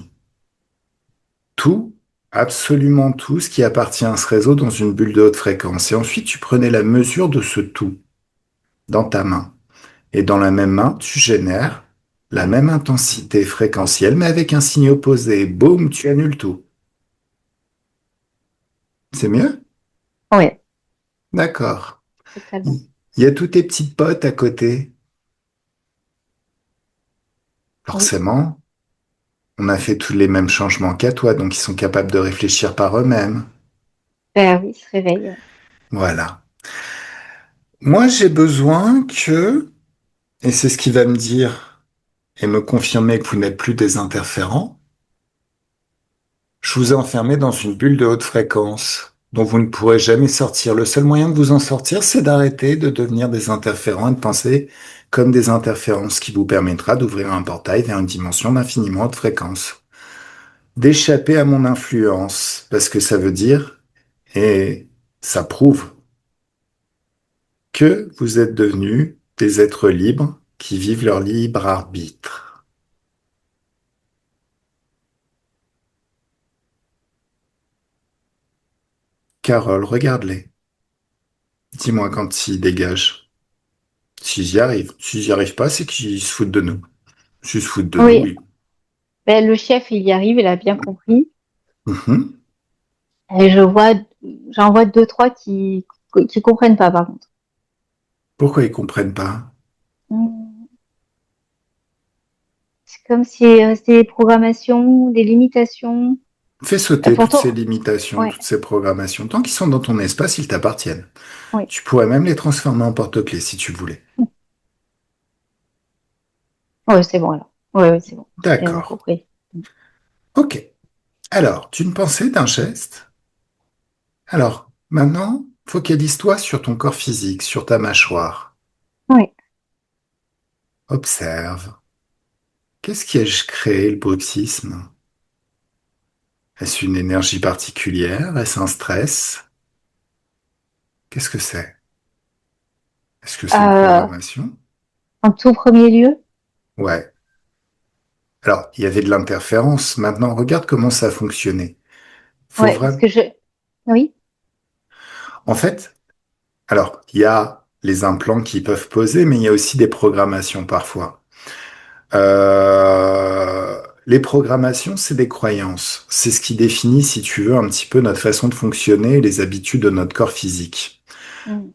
tout, absolument tout ce qui appartient à ce réseau dans une bulle de haute fréquence. Et ensuite, tu prenais la mesure de ce tout dans ta main. Et dans la même main, tu génères la même intensité fréquentielle, mais avec un signe opposé. Boum, tu annules tout. C'est mieux? Ouais, D'accord. totalement. Il y a tous tes petites potes à côté. Oui. Forcément, on a fait tous les mêmes changements qu'à toi, donc ils sont capables de réfléchir par eux-mêmes. Ben oui, il se réveille. Voilà. Moi, j'ai besoin que, et c'est ce qui va me dire et me confirmer que vous n'êtes plus des interférents, je vous ai enfermé dans une bulle de haute fréquence dont vous ne pourrez jamais sortir. Le seul moyen de vous en sortir, c'est d'arrêter de devenir des interférents et de penser comme des interférents, ce qui vous permettra d'ouvrir un portail vers une dimension d'infiniment haute fréquence. D'échapper à mon influence, parce que ça veut dire, et ça prouve, que vous êtes devenus des êtres libres qui vivent leur libre arbitre. Carole, regarde-les. Dis-moi quand ils dégagent. S'ils y arrivent. S'ils y arrivent pas, c'est qu'ils se foutent de nous. S'ils se foutent de nous, Oui, oui. ben, le chef, il y arrive, il a bien compris. Mhm. Et j'en vois deux, trois qui comprennent pas, par contre. Pourquoi ils comprennent pas? Mm. C'est comme si c'était des programmations, des limitations. Fais sauter toutes ces Pourtant, limitations, ouais, toutes ces programmations. Tant qu'ils sont dans ton espace, ils t'appartiennent. oui. Tu pourrais même les transformer en porte-clés si tu voulais. Oui, c'est bon alors. Oui, oui, c'est bon. J'ai bien D'accord. compris. Ok. Alors, tu me pensais d'un geste? Alors, maintenant, focalise-toi sur ton corps physique, sur ta mâchoire. Oui. Observe. Qu'est-ce qui a créé le bruxisme? Est-ce une énergie particulière? Est-ce un stress? Qu'est-ce que c'est? Est-ce que c'est une Euh, programmation? En tout premier lieu, Ouais. Alors, il y avait de l'interférence. Maintenant, regarde comment ça fonctionnait. Faut ouais, parce vraiment... que je, oui, En fait, alors, il y a les implants qui peuvent poser, mais il y a aussi des programmations parfois. Les programmations, c'est des croyances. C'est ce qui définit, si tu veux, un petit peu notre façon de fonctionner et les habitudes de notre corps physique. mm,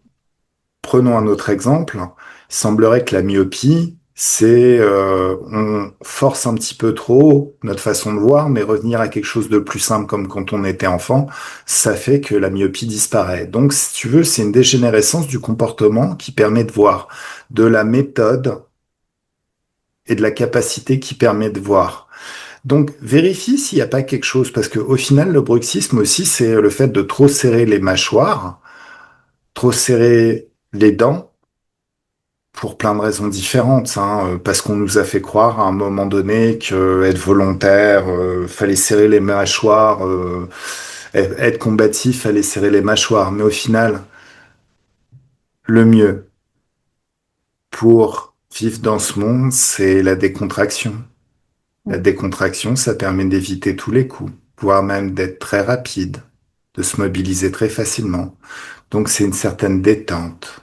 Prenons un autre exemple. Il semblerait que la myopie, c'est on force un petit peu trop notre façon de voir, mais revenir à quelque chose de plus simple comme quand on était enfant, ça fait que la myopie disparaît. Donc, si tu veux, c'est une dégénérescence du comportement qui permet de voir, de la méthode et de la capacité qui permet de voir. Donc, vérifie s'il n'y a pas quelque chose, parce que au final, le bruxisme aussi, c'est le fait de trop serrer les mâchoires, trop serrer les dents, pour plein de raisons différentes, hein, parce qu'on nous a fait croire à un moment donné que être volontaire, fallait serrer les mâchoires, être combatif, fallait serrer les mâchoires. Mais au final, le mieux pour vivre dans ce monde, c'est la décontraction. La mm, décontraction, ça permet d'éviter tous les coups, voire même d'être très rapide, de se mobiliser très facilement. Donc c'est une certaine détente.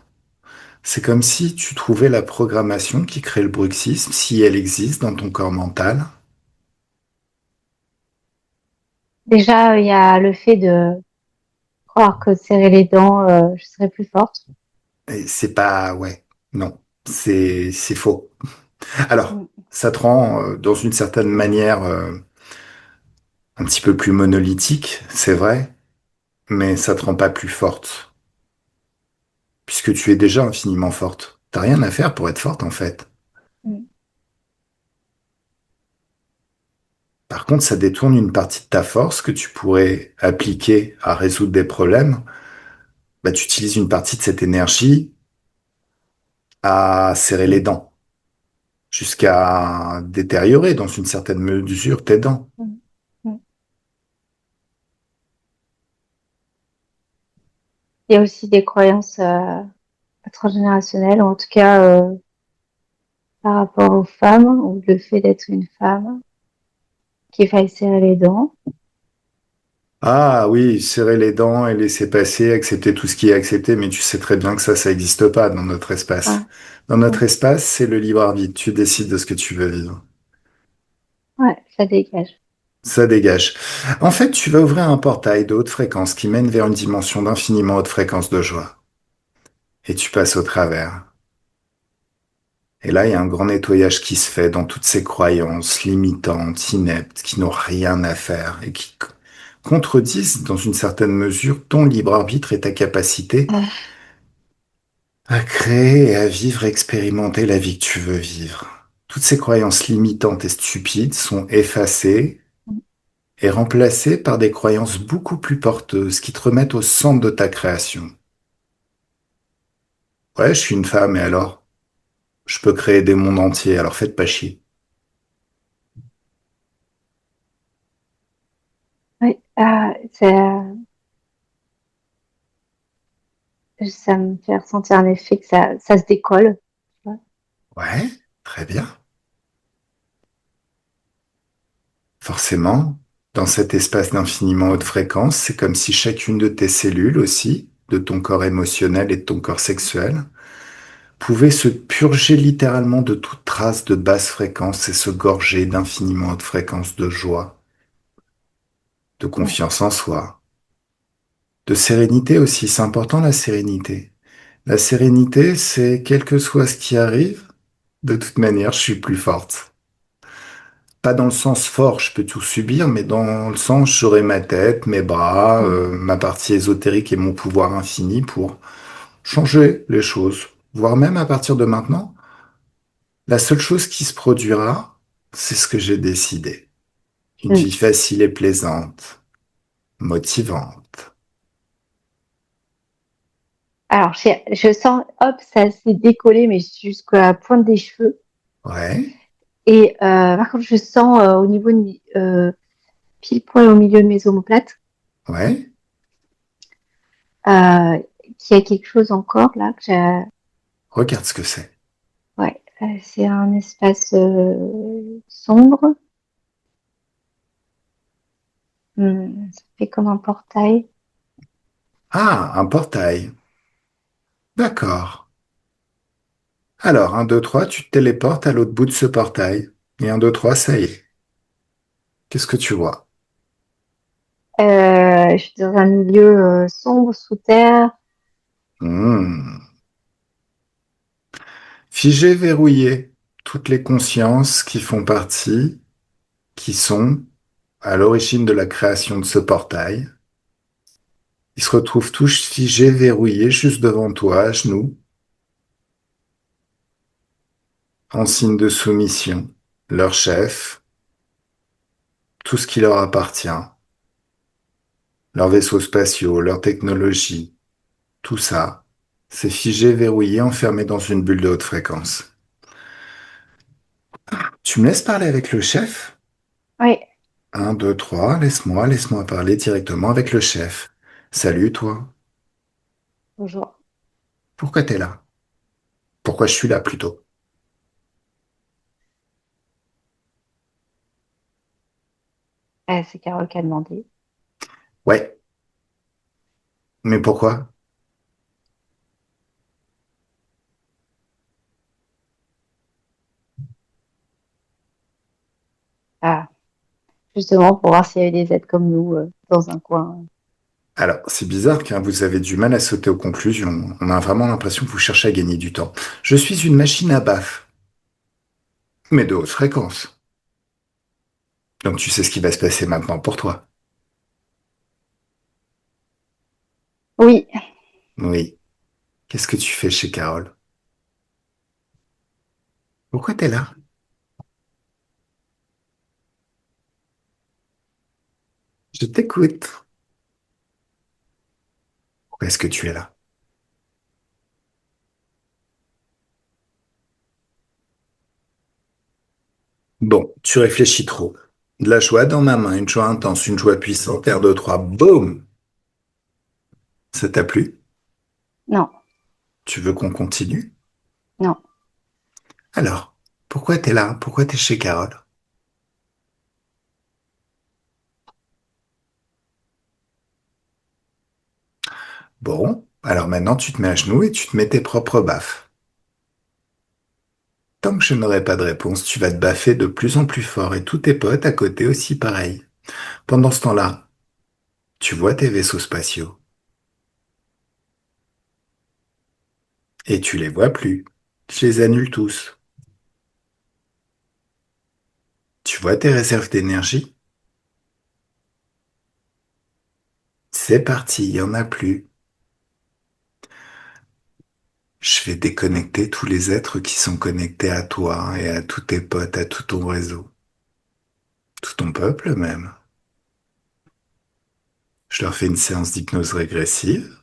C'est comme si tu trouvais la programmation qui crée le bruxisme, si elle existe dans ton corps mental. déjà, il y a le fait de croire que serrer les dents, je serais plus forte. Et c'est pas, ouais, non, c'est faux. Alors, Mm, ça te rend, dans une certaine manière, un petit peu plus monolithique, c'est vrai, mais ça te rend pas plus forte, puisque tu es déjà infiniment forte. T'as rien à faire pour être forte, en fait. mm, Par contre, ça détourne une partie de ta force que tu pourrais appliquer à résoudre des problèmes. Bah, tu utilises une partie de cette énergie à serrer les dents, jusqu'à détériorer dans une certaine mesure tes dents. mm, mm. Il y a aussi des croyances transgénérationnelles, ou en tout cas par rapport aux femmes, ou le fait d'être une femme, qu'il faille serrer les dents. Ah oui, serrer les dents et laisser passer, accepter tout ce qui est accepté, mais tu sais très bien que ça n'existe pas dans notre espace. Ouais, Dans notre mm, espace, c'est le libre arbitre. Tu décides de ce que tu veux vivre. ouais, ça dégage. Ça dégage. En fait, tu vas ouvrir un portail de haute fréquence qui mène vers une dimension d'infiniment haute fréquence de joie. Et tu passes au travers. Et là, il y a un grand nettoyage qui se fait dans toutes ces croyances limitantes, ineptes, qui n'ont rien à faire et qui contredisent dans une certaine mesure ton libre arbitre et ta capacité Ah, à créer et à vivre, expérimenter la vie que tu veux vivre. Toutes ces croyances limitantes et stupides sont effacées et remplacées par des croyances beaucoup plus porteuses qui te remettent au centre de ta création. Ouais, je suis une femme et alors? Je peux créer des mondes entiers, alors faites pas chier. ouais, ça me fait ressentir un effet que ça se décolle. Ouais. Ouais, très bien. Forcément, dans cet espace d'infiniment haute fréquence, c'est comme si chacune de tes cellules aussi, de ton corps émotionnel et de ton corps sexuel, pouvait se purger littéralement de toute trace de basse fréquence et se gorger d'infiniment haute fréquence de joie, de Ouais. confiance en soi, de sérénité aussi. C'est important la sérénité. La sérénité, c'est quel que soit ce qui arrive, de toute manière, je suis plus forte. Pas dans le sens fort, je peux tout subir, mais dans le sens, j'aurai ma tête, mes bras, Mm. ma partie ésotérique et mon pouvoir infini pour changer les choses. Voire même à partir de maintenant, la seule chose qui se produira, c'est ce que j'ai décidé. Une Mm. vie facile et plaisante, motivante. Alors, je sens, hop, ça s'est décollé, mais jusqu'à la pointe des cheveux. Ouais, Et par contre, je sens au niveau de pile poil au milieu de mes omoplates ouais. euh, qu'il y a quelque chose encore là. Que j'ai... Regarde ce que c'est. Ouais, c'est un espace sombre. Ça fait comme un portail. Ah, un portail. D'accord. Alors, un, 2, 3, tu te téléportes à l'autre bout de ce portail. Et un, 2, 3, ça y est. Qu'est-ce que tu vois? Je suis dans un milieu sombre sous terre. Hmm. Figé, verrouillé. Toutes les consciences qui font partie, qui sont à l'origine de la création de ce portail. Ils se retrouvent tous figés, verrouillés, juste devant toi, à genoux, en signe de soumission. Leur chef, tout ce qui leur appartient, leurs vaisseaux spatiaux, leur technologie, tout ça, c'est figé, verrouillé, enfermé dans une bulle de haute fréquence. Tu me laisses parler avec le chef? Oui, Un, 2, 3, laisse-moi parler directement avec le chef. Salut, toi. bonjour. Pourquoi t'es là? Pourquoi je suis là plutôt? C'est Carole qui a demandé. Ouais, mais pourquoi? Ah, justement pour voir s'il y avait des êtres comme nous dans un coin. Alors, c'est bizarre car vous avez du mal à sauter aux conclusions. On a vraiment l'impression que vous cherchez à gagner du temps. Je suis une machine à baf, mais de haute fréquence. Donc tu sais ce qui va se passer maintenant pour toi. Oui, Oui. Qu'est-ce que tu fais chez Carole? Pourquoi t'es là? Je t'écoute. Pourquoi est-ce que tu es là? Bon, tu réfléchis trop. De la joie dans ma main, une joie intense, une joie puissante, air de trois, boum! Ça t'a plu? non, Tu veux qu'on continue? non. Alors, pourquoi t'es là? Pourquoi t'es chez Carole? Bon, alors maintenant tu te mets à genoux et tu te mets tes propres baffes. Tant que je n'aurai pas de réponse, tu vas te baffer de plus en plus fort et tous tes potes à côté aussi pareil. Pendant ce temps-là, tu vois tes vaisseaux spatiaux et tu les vois plus. Je les annule tous. Tu vois tes réserves d'énergie? C'est parti, il y en a plus. Je vais déconnecter tous les êtres qui sont connectés à toi et à tous tes potes, à tout ton réseau, tout ton peuple même. Je leur fais une séance d'hypnose régressive.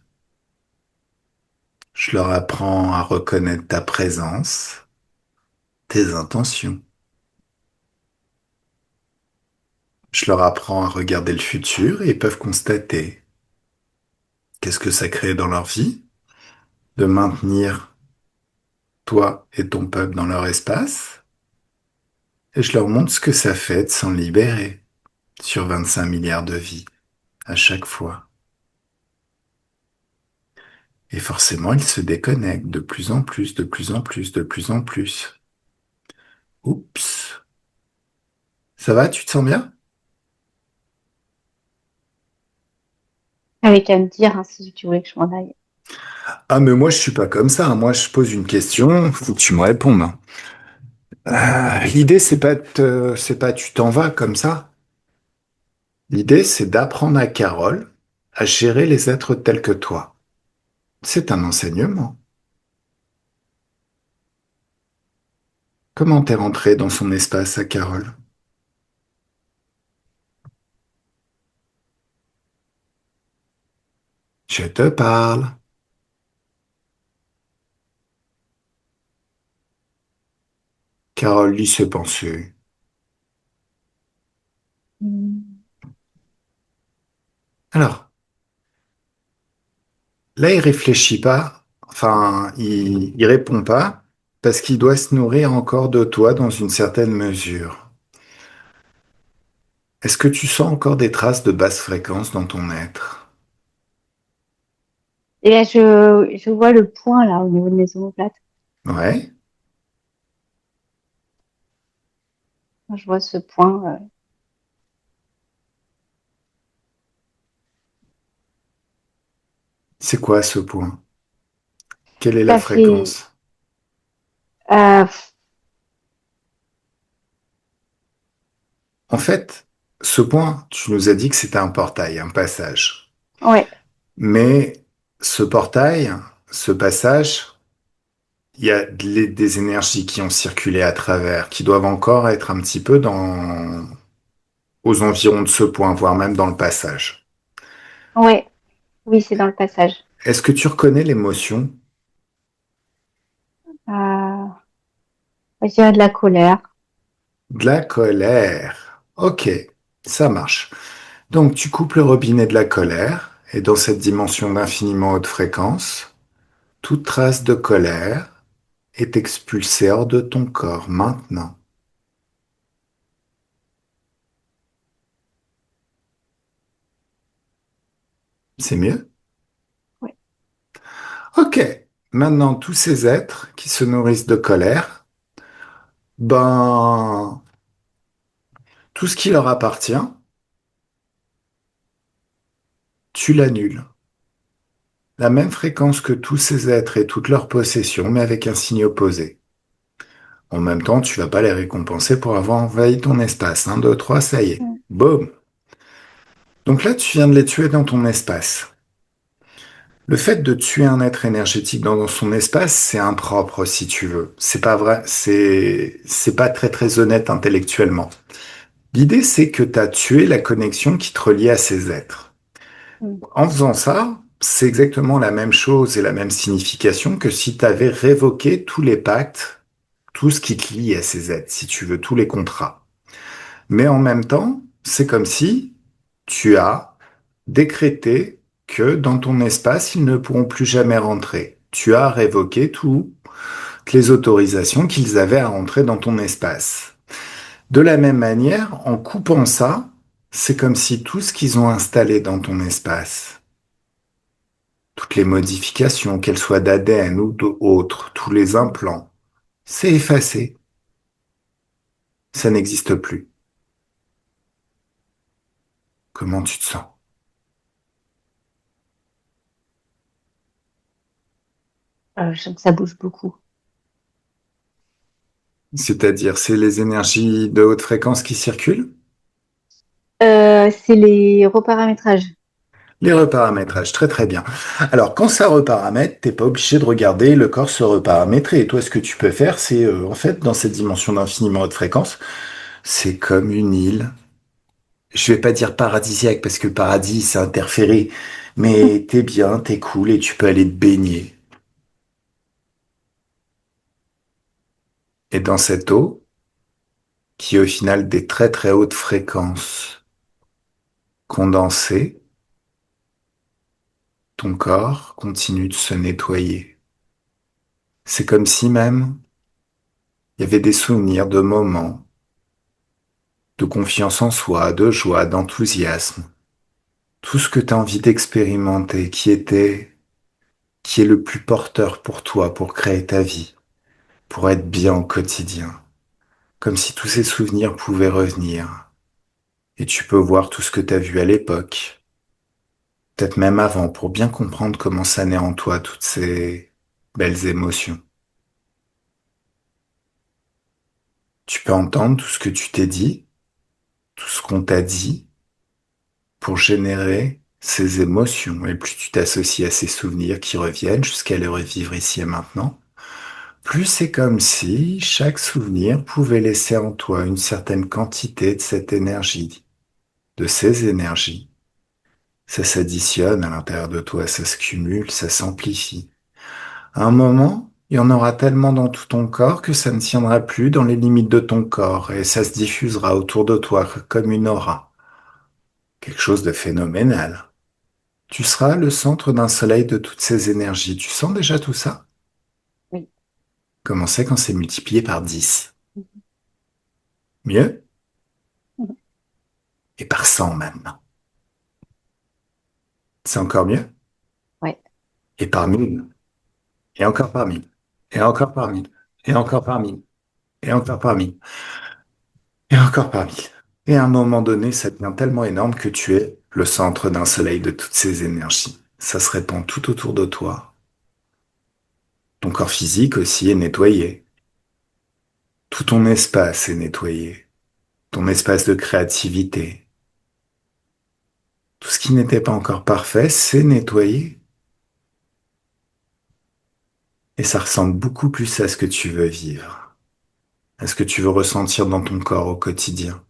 Je leur apprends à reconnaître ta présence, tes intentions. Je leur apprends à regarder le futur et ils peuvent constater qu'est-ce que ça crée dans leur vie de maintenir toi et ton peuple dans leur espace. Et je leur montre ce que ça fait de s'en libérer sur 25 milliards de vies à chaque fois. Et forcément, ils se déconnectent de plus en plus, de plus en plus, de plus en plus. Oups. Ça va, tu te sens bien? Avec à me dire hein, si tu voulais que je m'en aille. Ah, mais moi, je suis pas comme ça, hein. Moi, je pose une question, faut que tu me répondes, hein. L'idée, c'est pas tu t'en vas comme ça. L'idée, c'est d'apprendre à Carole à gérer les êtres tels que toi. C'est un enseignement. Comment t'es rentré dans son espace à Carole? Je te parle. Carole lit ses pensées. Hmm. Alors, là, il réfléchit pas. Enfin, il répond pas parce qu'il doit se nourrir encore de toi dans une certaine mesure. Est-ce que tu sens encore des traces de basse fréquence dans ton être? Et là, je vois le point là au niveau de mes omoplates. Ouais. Je vois ce point. C'est quoi ce point? Quelle est la Ça fait. fréquence? Euh, En fait, ce point, tu nous as dit que c'était un portail, un passage. ouais, Mais ce portail, ce passage, il y a des énergies qui ont circulé à travers, qui doivent encore être un petit peu aux environs de ce point, voire même dans le passage. ouais, oui, c'est dans le passage. Est-ce que tu reconnais l'émotion? Je dirais de la colère. De la colère. Ok, ça marche. Donc tu coupes le robinet de la colère, et dans cette dimension d'infiniment haute fréquence, toute trace de colère est expulsée hors de ton corps maintenant. C'est mieux? Ouais. Ok, maintenant tous ces êtres qui se nourrissent de colère, ben, tout ce qui leur appartient, tu l'annules. La même fréquence que tous ces êtres et toutes leurs possessions, mais avec un signe opposé. En même temps, tu vas pas les récompenser pour avoir envahi ton espace. Un, 2, 3, ça y est. Mm, Boum. Donc là, tu viens de les tuer dans ton espace. Le fait de tuer un être énergétique dans son espace, c'est impropre si tu veux. C'est pas vrai, c'est pas très très honnête intellectuellement. L'idée, c'est que tu as tué la connexion qui te reliait à ces êtres. mm, En faisant ça, c'est exactement la même chose et la même signification que si tu avais révoqué tous les pactes, tout ce qui te lie à ces êtres, si tu veux, tous les contrats. Mais en même temps, c'est comme si tu as décrété que dans ton espace, ils ne pourront plus jamais rentrer. Tu as révoqué toutes les autorisations qu'ils avaient à rentrer dans ton espace. De la même manière, en coupant ça, c'est comme si tout ce qu'ils ont installé dans ton espace, toutes les modifications, qu'elles soient d'ADN ou d'autres, tous les mm. implants, c'est effacé. Ça n'existe plus. Comment tu te sens? Je sens que ça bouge beaucoup. C'est-à-dire, c'est les énergies de haute fréquence qui circulent? C'est les reparamétrages. Les reparamétrages, très très bien. Alors, quand ça reparamètre, t'es pas obligé de regarder le corps se reparamétrer. Et toi, ce que tu peux faire, c'est, en fait, dans cette dimension d'infiniment haute fréquence, c'est comme une île. Je vais pas dire paradisiaque parce que paradis, c'est interféré. Mais t'es bien, t'es cool et tu peux aller te baigner. Et dans cette eau, qui est au final des très très hautes fréquences condensées, ton corps continue de se nettoyer. C'est comme si même il y avait des souvenirs de moments de confiance en soi, de joie, d'enthousiasme, tout ce que tu as envie d'expérimenter, qui est le plus porteur pour toi, pour créer ta vie, pour être bien au quotidien. Comme si tous ces souvenirs pouvaient revenir. Et tu peux voir tout ce que tu as vu à l'époque, peut-être même avant, pour bien comprendre comment ça naît en toi, toutes ces belles émotions. Tu peux entendre tout ce que tu t'es dit, tout ce qu'on t'a dit pour générer ces émotions. Et plus tu t'associes à ces souvenirs qui reviennent jusqu'à les revivre ici et maintenant, plus c'est comme si chaque souvenir pouvait laisser en toi une certaine quantité de cette énergie, de ces énergies. Ça s'additionne à l'intérieur de toi, ça se cumule, ça s'amplifie. À un moment, il y en aura tellement dans tout ton corps que ça ne tiendra plus dans les limites de ton corps et ça se diffusera autour de toi comme une aura. Quelque chose de phénoménal. Tu seras le centre d'un soleil de toutes ces énergies. Tu sens déjà tout ça? Oui. Comment c'est quand c'est multiplié par 10? Mieux? Mhm. Et par 100 même. C'est encore mieux? Ouais. Et par 1000. Et encore par 1000. Et encore par 1000. Et encore par 1000. Et encore par 1000. Et encore par 1000. Et à un moment donné, ça devient tellement énorme que tu es le centre d'un soleil de toutes ces énergies. Ça se répand tout autour de toi. Ton corps physique aussi est nettoyé. Tout ton espace est nettoyé. Ton espace de créativité. Tout ce qui n'était pas encore parfait, c'est nettoyé. Et ça ressemble beaucoup plus à ce que tu veux vivre, à ce que tu veux ressentir dans ton corps au quotidien.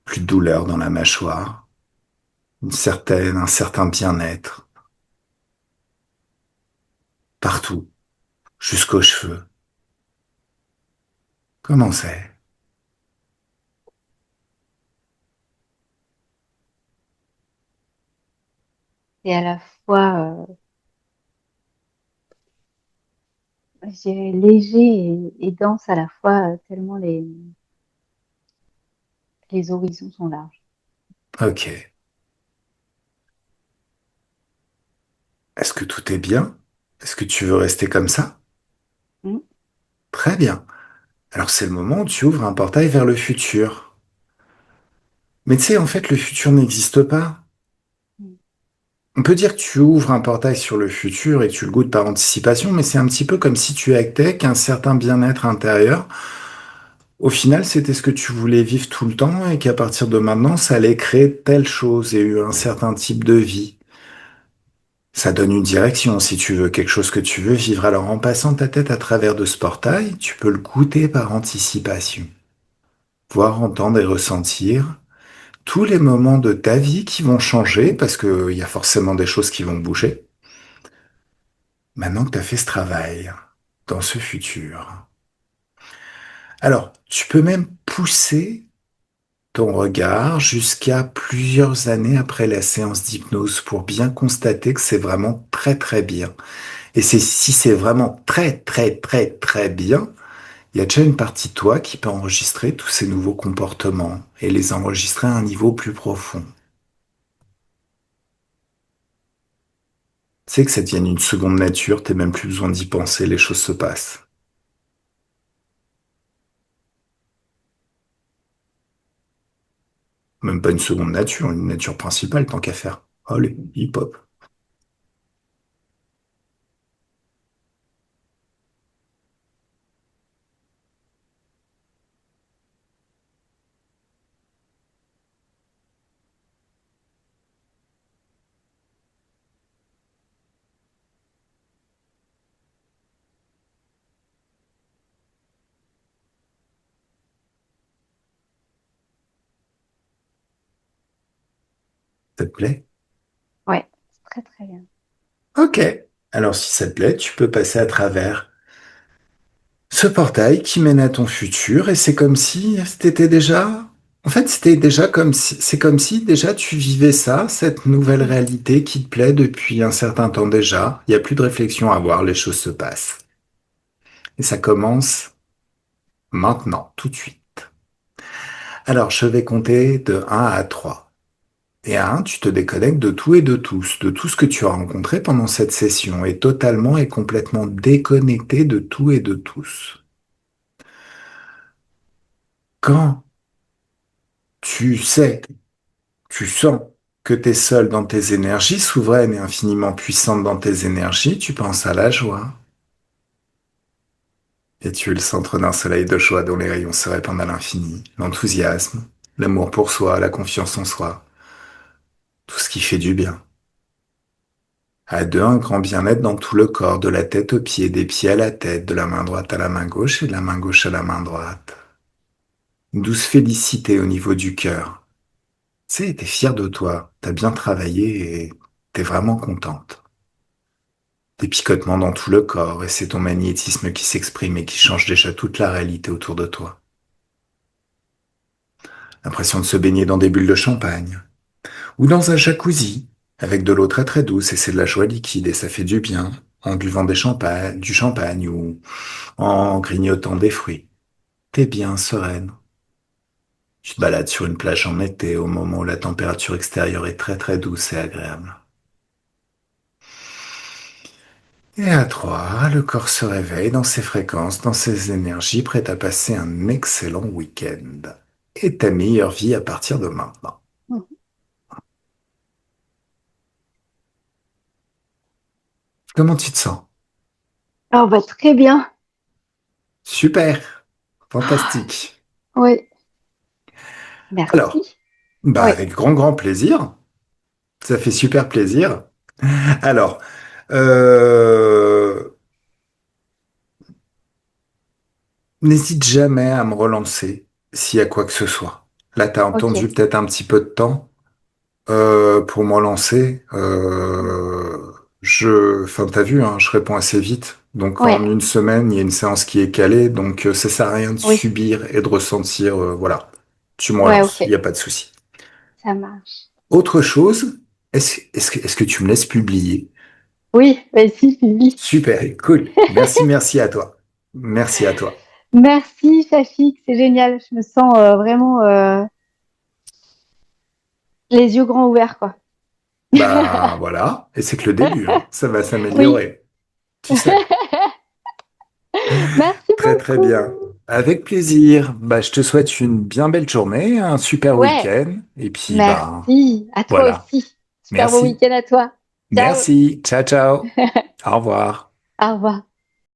Plus de douleur dans la mâchoire, un certain bien-être, partout, jusqu'aux cheveux. Comment c'est? Et à la fois, je dirais léger et dense à la fois, tellement les horizons sont larges. Ok. Est-ce que tout est bien? Est-ce que tu veux rester comme ça? Mm. Très bien. Alors c'est le moment où tu ouvres un portail vers le futur. Mais tu sais, en fait, le futur n'existe pas. Mm. On peut dire que tu ouvres un portail sur le futur et tu le goûtes par anticipation, mais c'est un petit peu comme si tu actais qu'un certain bien-être intérieur, au final, c'était ce que tu voulais vivre tout le temps et qu'à partir de maintenant, ça allait créer telle chose et un certain type de vie. Ça donne une direction si tu veux, quelque chose que tu veux vivre. Alors en passant ta tête à travers de ce portail, tu peux le goûter par anticipation, voir, entendre et ressentir tous les moments de ta vie qui vont changer parce qu'il y a forcément des choses qui vont bouger. Maintenant que tu as fait ce travail dans ce futur. Alors, tu peux même pousser ton regard jusqu'à plusieurs années après la séance d'hypnose pour bien constater que c'est vraiment très très bien. Et si c'est vraiment très très très très bien, il y a déjà une partie de toi qui peut enregistrer tous ces nouveaux comportements et les enregistrer à un niveau plus profond. C'est que ça devienne une seconde nature, t'as même plus besoin d'y penser, les choses se passent. Même pas une seconde nature, une nature principale tant qu'à faire. Allez, hip-hop. Ça te plaît? Ouais, c'est très très bien. Ok. Alors si ça te plaît, tu peux passer à travers ce portail qui mène à ton futur et c'est comme si c'était déjà... En fait, c'était déjà comme si... C'est comme si déjà tu vivais ça, cette nouvelle Mm. réalité qui te plaît depuis un certain temps déjà. Il n'y a plus de réflexion à avoir, les choses se passent. Et ça commence maintenant, tout de suite. Alors, je vais compter de 1 à 3. Et à 1, tu te déconnectes de tout et de tout ce que tu as rencontré pendant cette session, et totalement et complètement déconnecté de tout et de tous. Quand tu sais, tu sens que tu es seul dans tes énergies, souveraine et infiniment puissante dans tes énergies, tu penses à la joie. Et tu es le centre d'un soleil de joie dont les rayons se répandent à l'infini. L'enthousiasme, l'amour pour soi, la confiance en soi, tout ce qui fait du bien. À deux, un grand bien-être dans tout le corps, de la tête aux pieds, des pieds à la tête, de la main droite à la main gauche et de la main gauche à la main droite. Une douce félicité au niveau du cœur. Tu sais, t'es fière de toi, t'as bien travaillé et t'es vraiment contente. Des picotements dans tout le corps et c'est ton magnétisme qui s'exprime et qui change déjà toute la réalité autour de toi. L'impression de se baigner dans des bulles de champagne ou dans un jacuzzi avec de l'eau très très douce et c'est de la joie liquide et ça fait du bien en buvant du champagne ou en grignotant des fruits. T'es bien sereine. Tu te balades sur une plage en été au moment où la température extérieure est très très douce et agréable. Et à trois, le corps se réveille dans ses fréquences, dans ses énergies, prêt à passer un excellent week-end. Et ta meilleure vie à partir de maintenant. Comment tu te sens? Oh, bah, très bien. Super, Ah, fantastique. oui, Alors, merci. bah Oui, avec grand grand plaisir. Ça fait super plaisir. Alors, euh, n'hésite jamais à me relancer s'il y a quoi que ce soit. Là, t'as entendu ok. peut-être un petit peu de temps. Pour me relancer, enfin, t'as vu, hein, je réponds assez vite. Donc, Ouais, en une semaine, il y a une séance qui est calée. Donc, ça sert à rien de oui, subir et de ressentir. Voilà, tu me ouais, relances, il ok. n'y a pas de souci. Ça marche. Autre chose, est-ce que tu me laisses publier? Oui, vas-y, Philippe. Super, cool. Merci, merci à toi. Merci à toi. Merci, Shafik, c'est génial. Je me sens vraiment les yeux grands ouverts, quoi. Bah voilà, et c'est que le début, hein. Ça va Oui. s'améliorer, tu sais. Merci Très très bien. beaucoup. Avec plaisir. Bah, je te souhaite une bien belle journée, un super Ouais, week-end. Et puis, bah, merci. À toi voilà. aussi. Super bon Merci. week-end à toi. Ciao. Merci. Ciao, ciao. Au revoir. Au revoir.